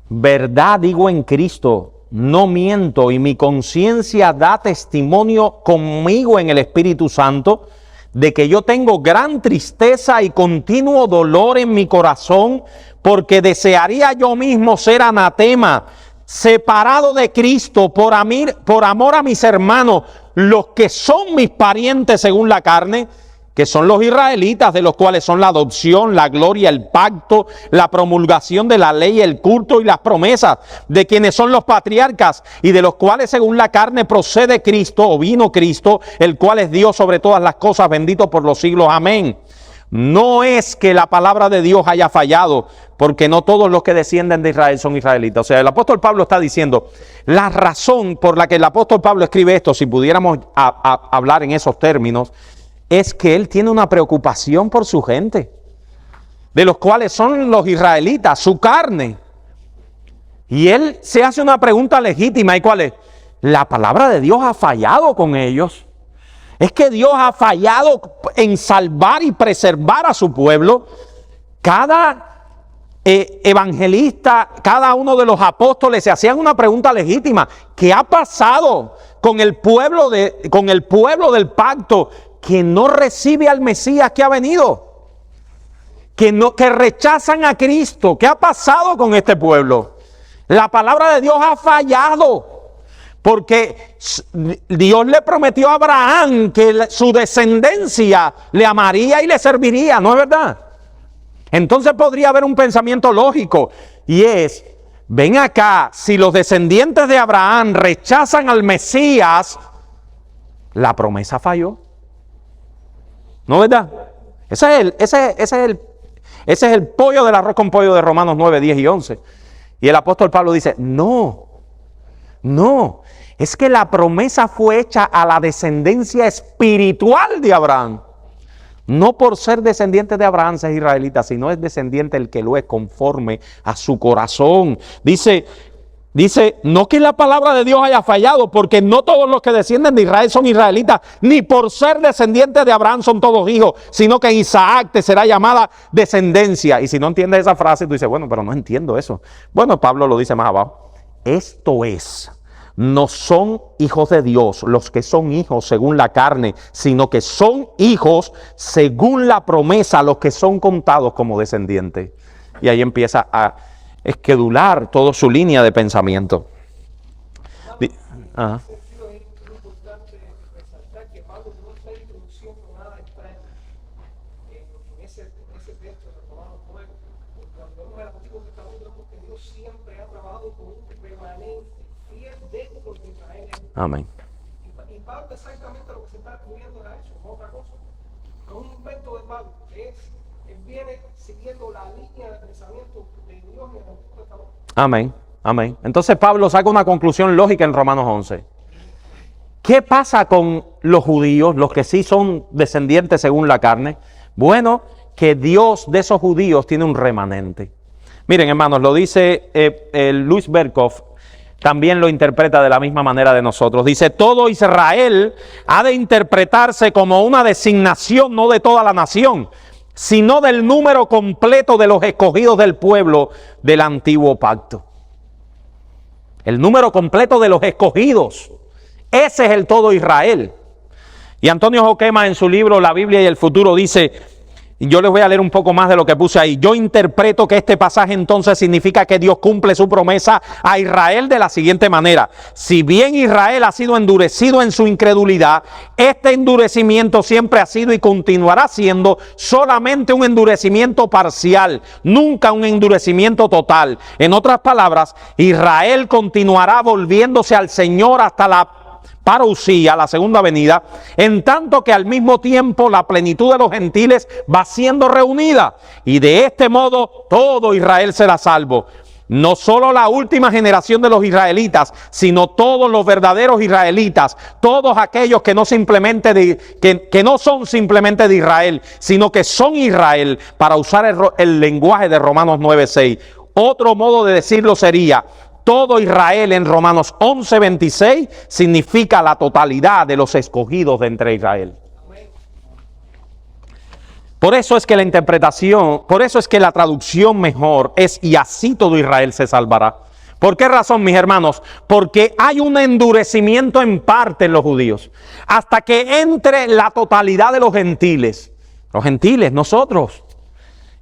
Verdad digo en Cristo, no miento, y mi conciencia da testimonio conmigo en el Espíritu Santo de que yo tengo gran tristeza y continuo dolor en mi corazón, porque desearía yo mismo ser anatema, separado de Cristo por amor a mis hermanos, los que son mis parientes según la carne, que son los israelitas, de los cuales son la adopción, la gloria, el pacto, la promulgación de la ley, el culto y las promesas, de quienes son los patriarcas y de los cuales según la carne procede Cristo o vino Cristo, el cual es Dios sobre todas las cosas, bendito por los siglos. Amén. No es que la palabra de Dios haya fallado, porque no todos los que descienden de Israel son israelitas. O sea, el apóstol Pablo está diciendo, la razón por la que el apóstol Pablo escribe esto, si pudiéramos hablar en esos términos, es que él tiene una preocupación por su gente, de los cuales son los israelitas, su carne. Y él se hace una pregunta legítima, ¿y cuál es? ¿La palabra de Dios ha fallado con ellos? ¿Es que Dios ha fallado en salvar y preservar a su pueblo? Cada evangelista, cada uno de los apóstoles se hacían una pregunta legítima. ¿Qué ha pasado con el pueblo del pacto que no recibe al Mesías que ha venido? Que rechazan a Cristo. ¿Qué ha pasado con este pueblo? La palabra de Dios ha fallado. Porque Dios le prometió a Abraham que su descendencia le amaría y le serviría, ¿no es verdad? Entonces podría haber un pensamiento lógico, y es, ven acá, si los descendientes de Abraham rechazan al Mesías, la promesa falló. ¿No es verdad? Ese es el pollo del arroz con pollo de Romanos 9, 10 y 11. Y el apóstol Pablo dice, no, es que la promesa fue hecha a la descendencia espiritual de Abraham. No por ser descendiente de Abraham es israelita, sino es descendiente el que lo es conforme a su corazón. Dice, no que la palabra de Dios haya fallado, porque no todos los que descienden de Israel son israelitas, ni por ser descendientes de Abraham son todos hijos, sino que en Isaac te será llamada descendencia. Y si no entiendes esa frase, tú dices, bueno, pero no entiendo eso. Bueno, Pablo lo dice más abajo. Esto es, no son hijos de Dios los que son hijos según la carne, sino que son hijos según la promesa, los que son contados como descendientes. Y ahí empieza a esquedular toda su línea de pensamiento. Ajá. Es importante resaltar que Pablo no está introduciendo nada extraño en ese texto de Romanos 9. Cuando vemos el Antiguo Testamento, vemos que Dios siempre ha trabajado con un remanente fiel dentro de Israel. Amén. Y Pablo exactamente lo que se está atribuyendo a eso, no otra cosa. No es un invento de Pablo, él viene siguiendo la línea de pensamiento de Dios en el Antiguo Testamento. Amén, amén. Entonces Pablo saca una conclusión lógica en Romanos 11. ¿Qué pasa con los judíos, los que sí son descendientes según la carne? Bueno, que Dios de esos judíos tiene un remanente. Miren, hermanos, lo dice Luis Berkhoff, también lo interpreta de la misma manera de nosotros. Dice, todo Israel ha de interpretarse como una designación, no de toda la nación, sino del número completo de los escogidos del pueblo del antiguo pacto. El número completo de los escogidos. Ese es el todo Israel. Y Antonio Joquema en su libro La Biblia y el Futuro dice, y yo les voy a leer un poco más de lo que puse ahí. Yo interpreto que este pasaje entonces significa que Dios cumple su promesa a Israel de la siguiente manera. Si bien Israel ha sido endurecido en su incredulidad, este endurecimiento siempre ha sido y continuará siendo solamente un endurecimiento parcial, nunca un endurecimiento total. En otras palabras, Israel continuará volviéndose al Señor hasta la parousia, la segunda venida, en tanto que al mismo tiempo la plenitud de los gentiles va siendo reunida, y de este modo todo Israel será salvo. No solo la última generación de los israelitas, sino todos los verdaderos israelitas, todos aquellos que no son simplemente de Israel, sino que son Israel, para usar el lenguaje de Romanos 9:6. Otro modo de decirlo sería, todo Israel en Romanos 11:26 significa la totalidad de los escogidos de entre Israel. Por eso es que la interpretación, por eso es que la traducción mejor es y así todo Israel se salvará. ¿Por qué razón, mis hermanos? Porque hay un endurecimiento en parte en los judíos, hasta que entre la totalidad de los gentiles, nosotros.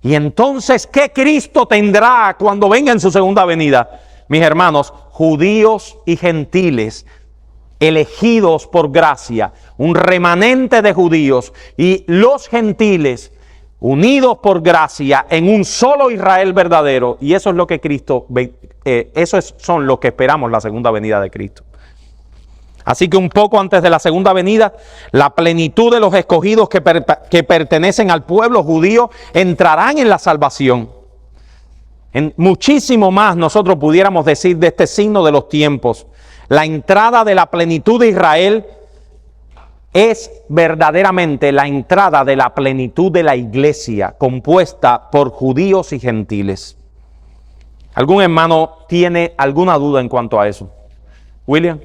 Y entonces, ¿qué Cristo tendrá cuando venga en su segunda venida? Mis hermanos, judíos y gentiles, elegidos por gracia, un remanente de judíos y los gentiles unidos por gracia en un solo Israel verdadero. Y eso es lo que son los que esperamos la segunda venida de Cristo. Así que un poco antes de la segunda venida, la plenitud de los escogidos que pertenecen al pueblo judío entrarán en la salvación. Muchísimo más nosotros pudiéramos decir de este signo de los tiempos. La entrada de la plenitud de Israel es verdaderamente la entrada de la plenitud de la iglesia, compuesta por judíos y gentiles. ¿Algún hermano tiene alguna duda en cuanto a eso? William.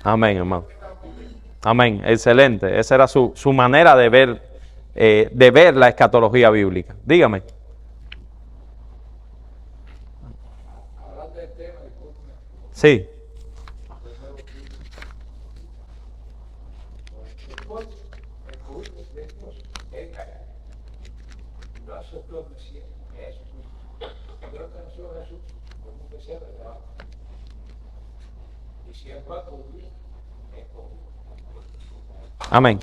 Amén, hermano. Amén, excelente. Esa era su manera de ver la escatología bíblica. Dígame. Sí. Amén.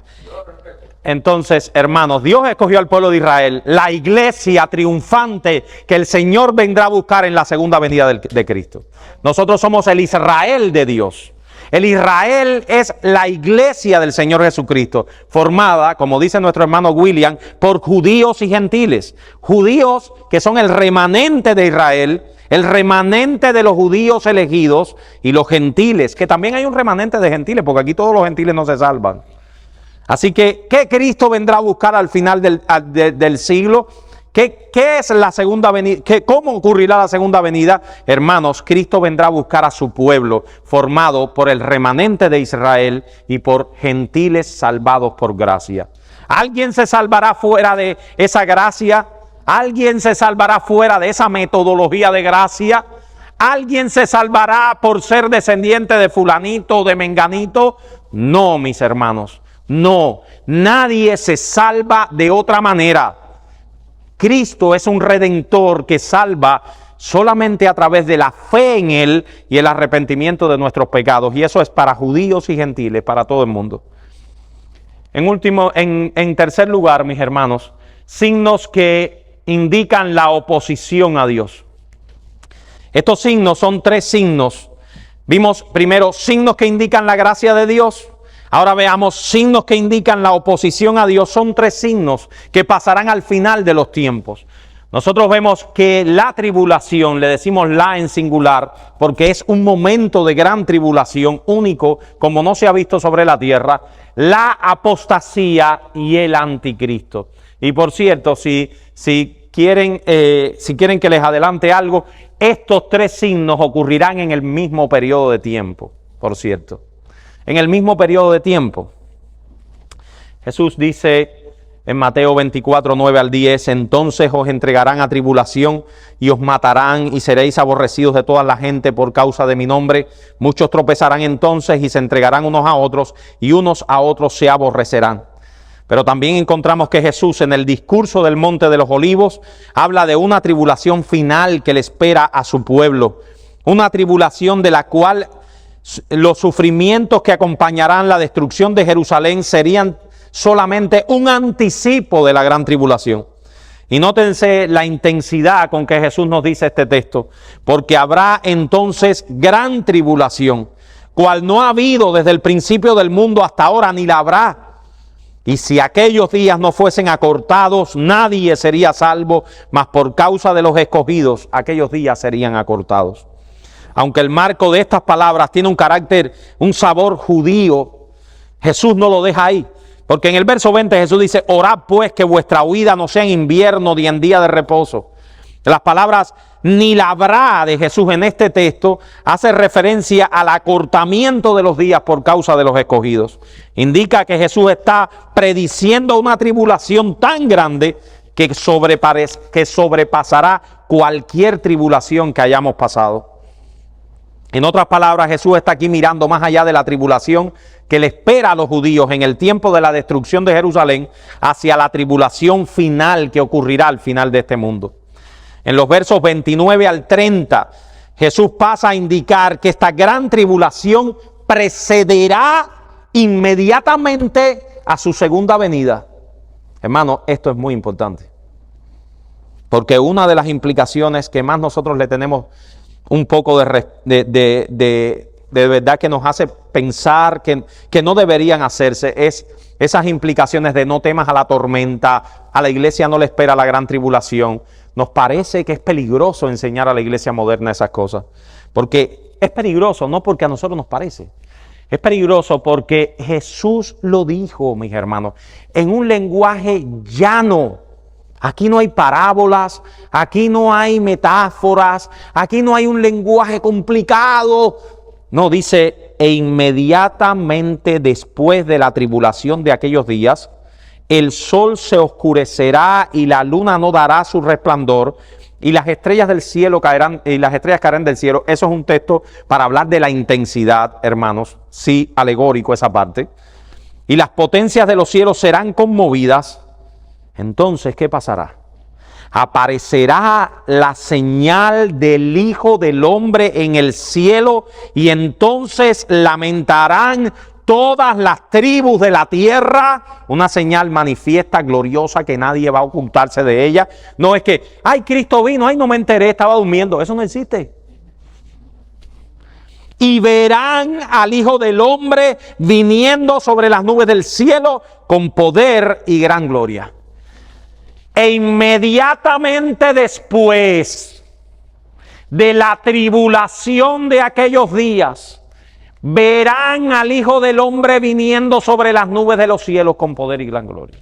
Entonces, hermanos, Dios escogió al pueblo de Israel, la iglesia triunfante que el Señor vendrá a buscar en la segunda venida de Cristo. Nosotros somos el Israel de Dios. El Israel es la iglesia del Señor Jesucristo, formada, como dice nuestro hermano William, por judíos y gentiles. Judíos que son el remanente de Israel, el remanente de los judíos elegidos, y los gentiles, que también hay un remanente de gentiles, porque aquí todos los gentiles no se salvan. Así que, ¿qué Cristo vendrá a buscar al final del siglo? ¿Qué es la segunda venida? ¿Cómo ocurrirá la segunda venida? Hermanos, Cristo vendrá a buscar a su pueblo, formado por el remanente de Israel y por gentiles salvados por gracia. ¿Alguien se salvará fuera de esa gracia? ¿Alguien se salvará fuera de esa metodología de gracia? ¿Alguien se salvará por ser descendiente de fulanito o de menganito? No, mis hermanos. No, nadie se salva de otra manera. Cristo es un redentor que salva solamente a través de la fe en Él y el arrepentimiento de nuestros pecados. Y eso es para judíos y gentiles, para todo el mundo. En tercer lugar, mis hermanos, signos que indican la oposición a Dios. Estos signos son 3 signos. Vimos primero signos que indican la gracia de Dios. Ahora veamos signos que indican la oposición a Dios. Son 3 signos que pasarán al final de los tiempos. Nosotros vemos que la tribulación, le decimos la en singular, porque es un momento de gran tribulación único, como no se ha visto sobre la tierra, la apostasía y el anticristo. Y por cierto, si quieren que les adelante algo, estos 3 signos ocurrirán en el mismo periodo de tiempo, por cierto. En el mismo periodo de tiempo. Jesús dice en Mateo 24, 9 al 10, entonces os entregarán a tribulación y os matarán y seréis aborrecidos de toda la gente por causa de mi nombre. Muchos tropezarán entonces y se entregarán unos a otros y unos a otros se aborrecerán. Pero también encontramos que Jesús en el discurso del Monte de los Olivos habla de una tribulación final que le espera a su pueblo. Una tribulación de la cual los sufrimientos que acompañarán la destrucción de Jerusalén serían solamente un anticipo de la gran tribulación. Y nótense la intensidad con que Jesús nos dice este texto, porque habrá entonces gran tribulación, cual no ha habido desde el principio del mundo hasta ahora, ni la habrá. Y si aquellos días no fuesen acortados, nadie sería salvo, mas por causa de los escogidos, aquellos días serían acortados. aunque el marco de estas palabras tiene un carácter, un sabor judío, Jesús no lo deja ahí. Porque en el verso 20 Jesús dice, orad pues que vuestra huida no sea en invierno ni en día de reposo. Las palabras ni la habrá de Jesús en este texto hace referencia al acortamiento de los días por causa de los escogidos. Indica que Jesús está prediciendo una tribulación tan grande que sobrepasará cualquier tribulación que hayamos pasado. En otras palabras, Jesús está aquí mirando más allá de la tribulación que le espera a los judíos en el tiempo de la destrucción de Jerusalén hacia la tribulación final que ocurrirá al final de este mundo. En los versos 29 al 30, Jesús pasa a indicar que esta gran tribulación precederá inmediatamente a su segunda venida. Hermano, esto es muy importante. Porque una de las implicaciones que más nosotros le tenemos un poco de verdad que nos hace pensar que no deberían hacerse es esas implicaciones de no temas a la tormenta, a la iglesia no le espera la gran tribulación. Nos parece que es peligroso enseñar a la iglesia moderna esas cosas. Porque es peligroso, no porque a nosotros nos parece. Es peligroso porque Jesús lo dijo, mis hermanos, en un lenguaje llano. Aquí no hay parábolas, aquí no hay metáforas, aquí no hay un lenguaje complicado. No, dice, e inmediatamente después de la tribulación de aquellos días, el sol se oscurecerá y la luna no dará su resplandor y las estrellas del cielo caerán, y las estrellas caerán del cielo. Eso es un texto para hablar de la intensidad, hermanos. Sí, alegórico esa parte. Y las potencias de los cielos serán conmovidas. Entonces, ¿qué pasará? Aparecerá la señal del Hijo del Hombre en el cielo y entonces lamentarán todas las tribus de la tierra, una señal manifiesta, gloriosa, que nadie va a ocultarse de ella. No es que, ay, Cristo vino, ay, no me enteré, estaba durmiendo. Eso no existe. Y verán al Hijo del Hombre viniendo sobre las nubes del cielo con poder y gran gloria. E inmediatamente después de la tribulación de aquellos días, verán al Hijo del Hombre viniendo sobre las nubes de los cielos con poder y gran gloria.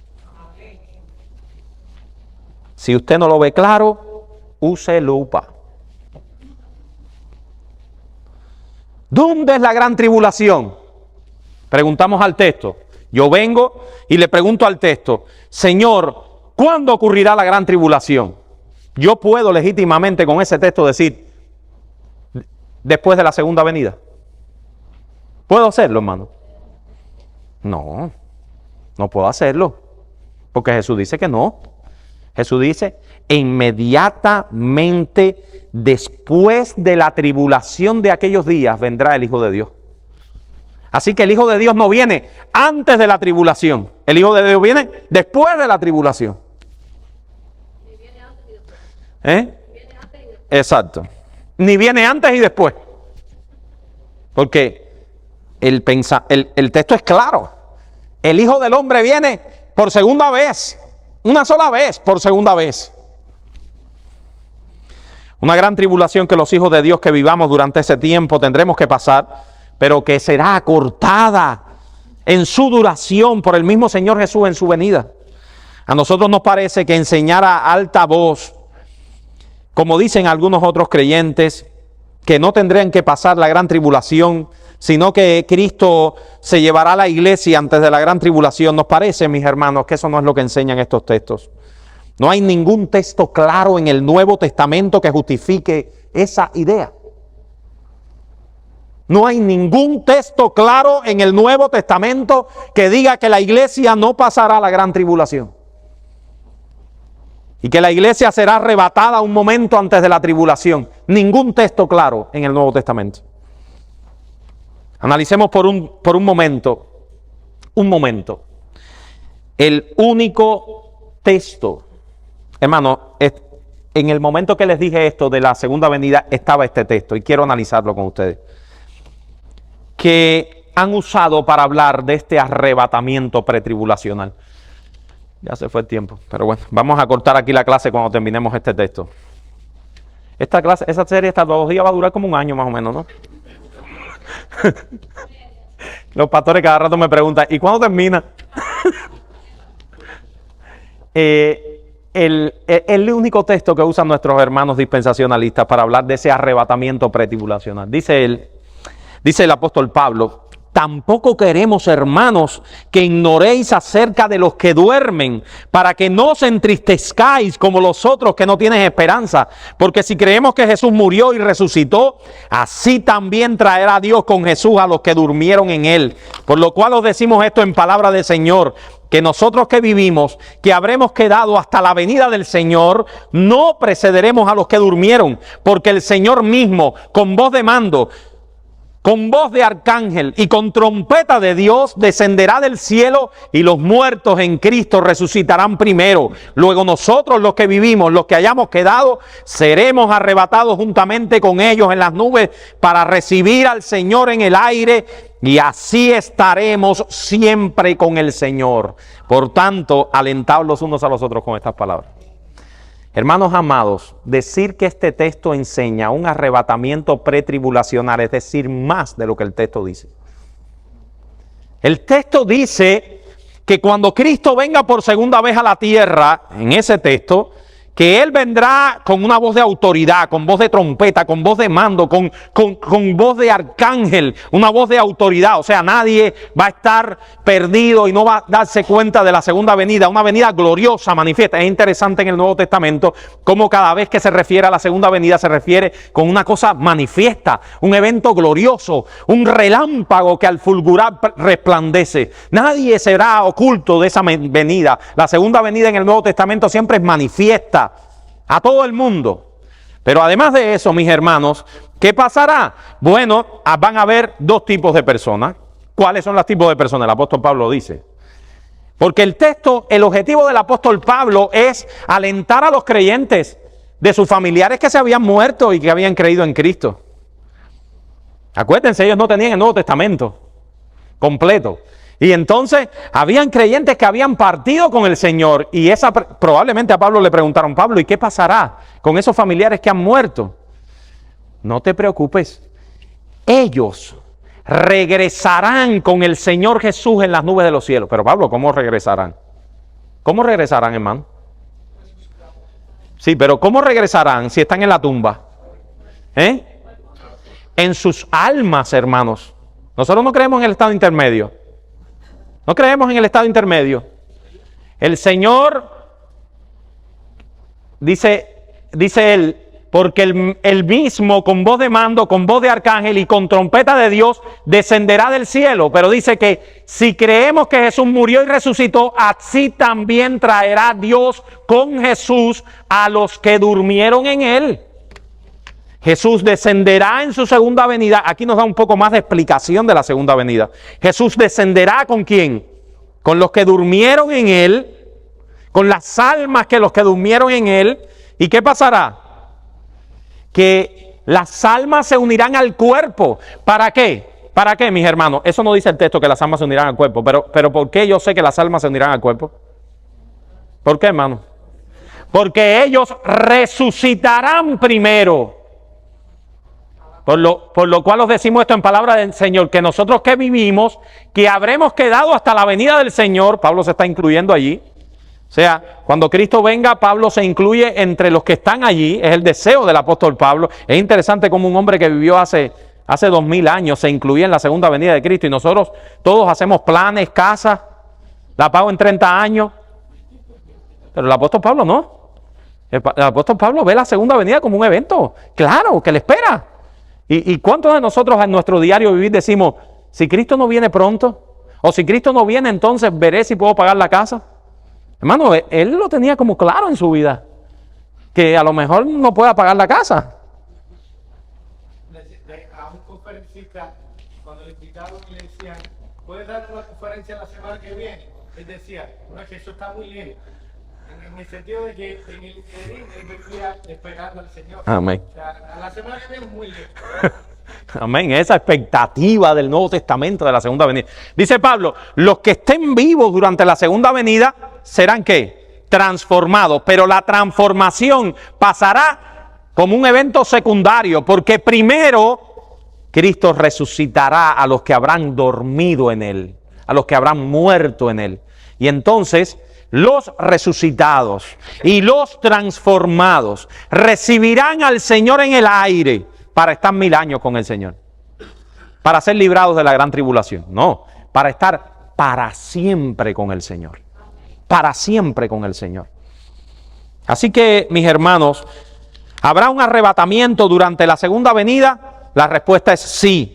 Si usted no lo ve claro, use lupa. ¿Dónde es la gran tribulación? Preguntamos al texto. Yo vengo y le pregunto al texto, Señor, ¿cuándo ocurrirá la gran tribulación? Yo puedo legítimamente con ese texto decir, después de la segunda venida. ¿Puedo hacerlo, hermano? No, no puedo hacerlo. Porque Jesús dice que no. Jesús dice, inmediatamente después de la tribulación de aquellos días vendrá el Hijo de Dios. Así que el Hijo de Dios no viene antes de la tribulación. El Hijo de Dios viene después de la tribulación. Exacto. Ni viene antes y después. Porque el texto es claro. El Hijo del Hombre viene por segunda vez. Una sola vez, por segunda vez. Una gran tribulación que los hijos de Dios que vivamos durante ese tiempo tendremos que pasar, pero que será acortada en su duración por el mismo Señor Jesús en su venida. A nosotros nos parece que enseñar a alta voz, como dicen algunos otros creyentes, que no tendrían que pasar la gran tribulación, sino que Cristo se llevará a la iglesia antes de la gran tribulación. Nos parece, mis hermanos, que eso no es lo que enseñan estos textos. No hay ningún texto claro en el Nuevo Testamento que justifique esa idea. No hay ningún texto claro en el Nuevo Testamento que diga que la iglesia no pasará la gran tribulación. Y que la iglesia será arrebatada un momento antes de la tribulación. Ningún texto claro en el Nuevo Testamento. Analicemos por un momento. El único texto. Hermano, en el momento que les dije esto de la segunda venida estaba este texto y quiero analizarlo con ustedes. Que han usado para hablar de este arrebatamiento pretribulacional. Ya se fue el tiempo, pero bueno, vamos a cortar aquí la clase cuando terminemos este texto. Esa serie hasta 2 días va a durar como un año más o menos, ¿no? Los pastores cada rato me preguntan, ¿y cuándo termina? El único texto que usan nuestros hermanos dispensacionalistas para hablar de ese arrebatamiento pretribulacional. Dice el apóstol Pablo: tampoco queremos, hermanos, que ignoréis acerca de los que duermen, para que no os entristezcáis como los otros que no tienen esperanza. Porque si creemos que Jesús murió y resucitó, así también traerá Dios con Jesús a los que durmieron en él. Por lo cual os decimos esto en palabra del Señor, que nosotros que vivimos, que habremos quedado hasta la venida del Señor, no precederemos a los que durmieron, porque el Señor mismo, con voz de mando, con voz de arcángel y con trompeta de Dios, descenderá del cielo, y los muertos en Cristo resucitarán primero. Luego nosotros, los que vivimos, los que hayamos quedado, seremos arrebatados juntamente con ellos en las nubes para recibir al Señor en el aire, y así estaremos siempre con el Señor. Por tanto, alentaos los unos a los otros con estas palabras. Hermanos amados, decir que este texto enseña un arrebatamiento pretribulacional es decir más de lo que el texto dice. El texto dice que cuando Cristo venga por segunda vez a la tierra, en ese texto, que Él vendrá con una voz de autoridad, con voz de trompeta, con voz de mando, con voz de arcángel, una voz de autoridad. O sea, nadie va a estar perdido y no va a darse cuenta de la segunda venida, una venida gloriosa, manifiesta. Es interesante en el Nuevo Testamento cómo cada vez que se refiere a la segunda venida se refiere con una cosa manifiesta, un evento glorioso, un relámpago que al fulgurar resplandece. Nadie será oculto de esa venida. La segunda venida en el Nuevo Testamento siempre es manifiesta a todo el mundo. Pero además de eso, mis hermanos, ¿qué pasará? Bueno, van a haber dos tipos de personas. ¿Cuáles son los tipos de personas? El apóstol Pablo dice. Porque el objetivo del apóstol Pablo es alentar a los creyentes de sus familiares que se habían muerto y que habían creído en Cristo. Acuérdense, ellos no tenían el Nuevo Testamento completo. Y entonces habían creyentes que habían partido con el Señor, y probablemente a Pablo le preguntaron: Pablo, ¿y qué pasará con esos familiares que han muerto? No te preocupes, ellos regresarán con el Señor Jesús en las nubes de los cielos. Pero Pablo, ¿cómo regresarán? ¿Cómo regresarán, hermano? Sí, pero ¿cómo regresarán si están en la tumba? En sus almas, hermanos. Nosotros no creemos en el estado intermedio. No creemos en el estado intermedio. El Señor, dice él, porque él mismo con voz de mando, con voz de arcángel y con trompeta de Dios descenderá del cielo. Pero dice que si creemos que Jesús murió y resucitó, así también traerá Dios con Jesús a los que durmieron en él. Jesús descenderá en su segunda venida. Aquí nos da un poco más de explicación de la segunda venida. Jesús descenderá ¿con quién? Con los que durmieron en él, con las almas que los que durmieron en él. ¿Y qué pasará? Que las almas se unirán al cuerpo. ¿Para qué? ¿Para qué, mis hermanos? Eso no dice el texto que las almas se unirán al cuerpo. Pero ¿por qué yo sé que las almas se unirán al cuerpo? ¿Por qué, hermano? Porque ellos resucitarán primero. Por lo cual os decimos esto en palabra del Señor, que nosotros que vivimos, que habremos quedado hasta la venida del Señor. Pablo se está incluyendo allí. O sea, cuando Cristo venga, Pablo se incluye entre los que están allí. Es el deseo del apóstol Pablo. Es interesante cómo un hombre que vivió hace 2000 años se incluye en la segunda venida de Cristo. Y nosotros todos hacemos planes, casas, la pago en 30 años. Pero el apóstol Pablo no. El apóstol Pablo ve la segunda venida como un evento, claro, que le espera. ¿Y cuántos de nosotros en nuestro diario vivir decimos: si Cristo no viene pronto, o si Cristo no viene, entonces veré si puedo pagar la casa? Hermano, él lo tenía como claro en su vida, que a lo mejor no pueda pagar la casa. A un conferencista, cuando le invitaron y le decían: ¿puedes dar una conferencia la semana que viene? Él decía: no, es que eso está muy lejos. En el sentido de que en el interín él venía esperando al Señor. Amén. O sea, a la semana que viene es muy lejos. Amén. Esa expectativa del Nuevo Testamento de la segunda venida. Dice Pablo: los que estén vivos durante la segunda venida serán ¿qué? Transformados. Pero la transformación pasará como un evento secundario, porque primero Cristo resucitará a los que habrán dormido en Él, a los que habrán muerto en Él. Y entonces los resucitados y los transformados recibirán al Señor en el aire para estar 1000 años con el Señor, para ser librados de la gran tribulación. No, para estar para siempre con el Señor, para siempre con el Señor. Así que, mis hermanos, ¿habrá un arrebatamiento durante la segunda venida? La respuesta es sí.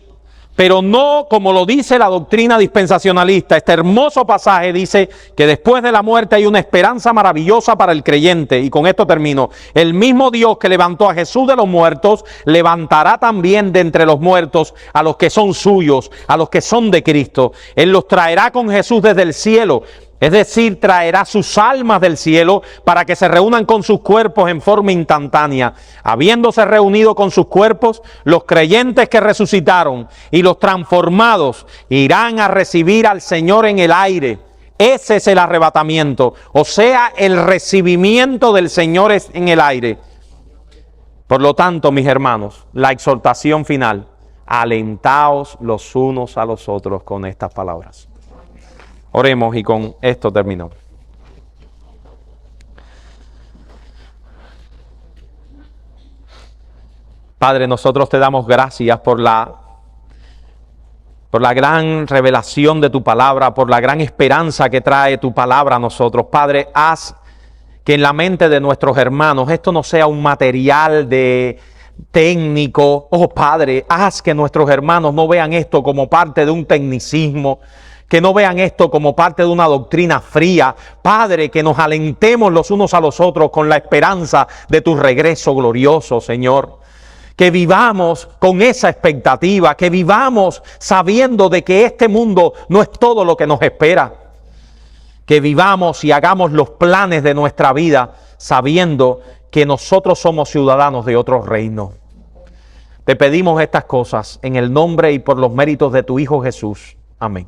Pero no como lo dice la doctrina dispensacionalista. Este hermoso pasaje dice que después de la muerte hay una esperanza maravillosa para el creyente. Y con esto termino. El mismo Dios que levantó a Jesús de los muertos, levantará también de entre los muertos a los que son suyos, a los que son de Cristo. Él los traerá con Jesús desde el cielo. Es decir, traerá sus almas del cielo para que se reúnan con sus cuerpos en forma instantánea. Habiéndose reunido con sus cuerpos, los creyentes que resucitaron y los transformados irán a recibir al Señor en el aire. Ese es el arrebatamiento, o sea, el recibimiento del Señor en el aire. Por lo tanto, mis hermanos, la exhortación final: alentaos los unos a los otros con estas palabras. Oremos y con esto termino. Padre, nosotros te damos gracias por la gran revelación de tu palabra, por la gran esperanza que trae tu palabra a nosotros. Padre, haz que en la mente de nuestros hermanos esto no sea un material técnico. Oh Padre, haz que nuestros hermanos no vean esto como parte de un tecnicismo, que no vean esto como parte de una doctrina fría. Padre, que nos alentemos los unos a los otros con la esperanza de tu regreso glorioso, Señor. Que vivamos con esa expectativa, que vivamos sabiendo de que este mundo no es todo lo que nos espera. Que vivamos y hagamos los planes de nuestra vida sabiendo que nosotros somos ciudadanos de otro reino. Te pedimos estas cosas en el nombre y por los méritos de tu Hijo Jesús. Amén.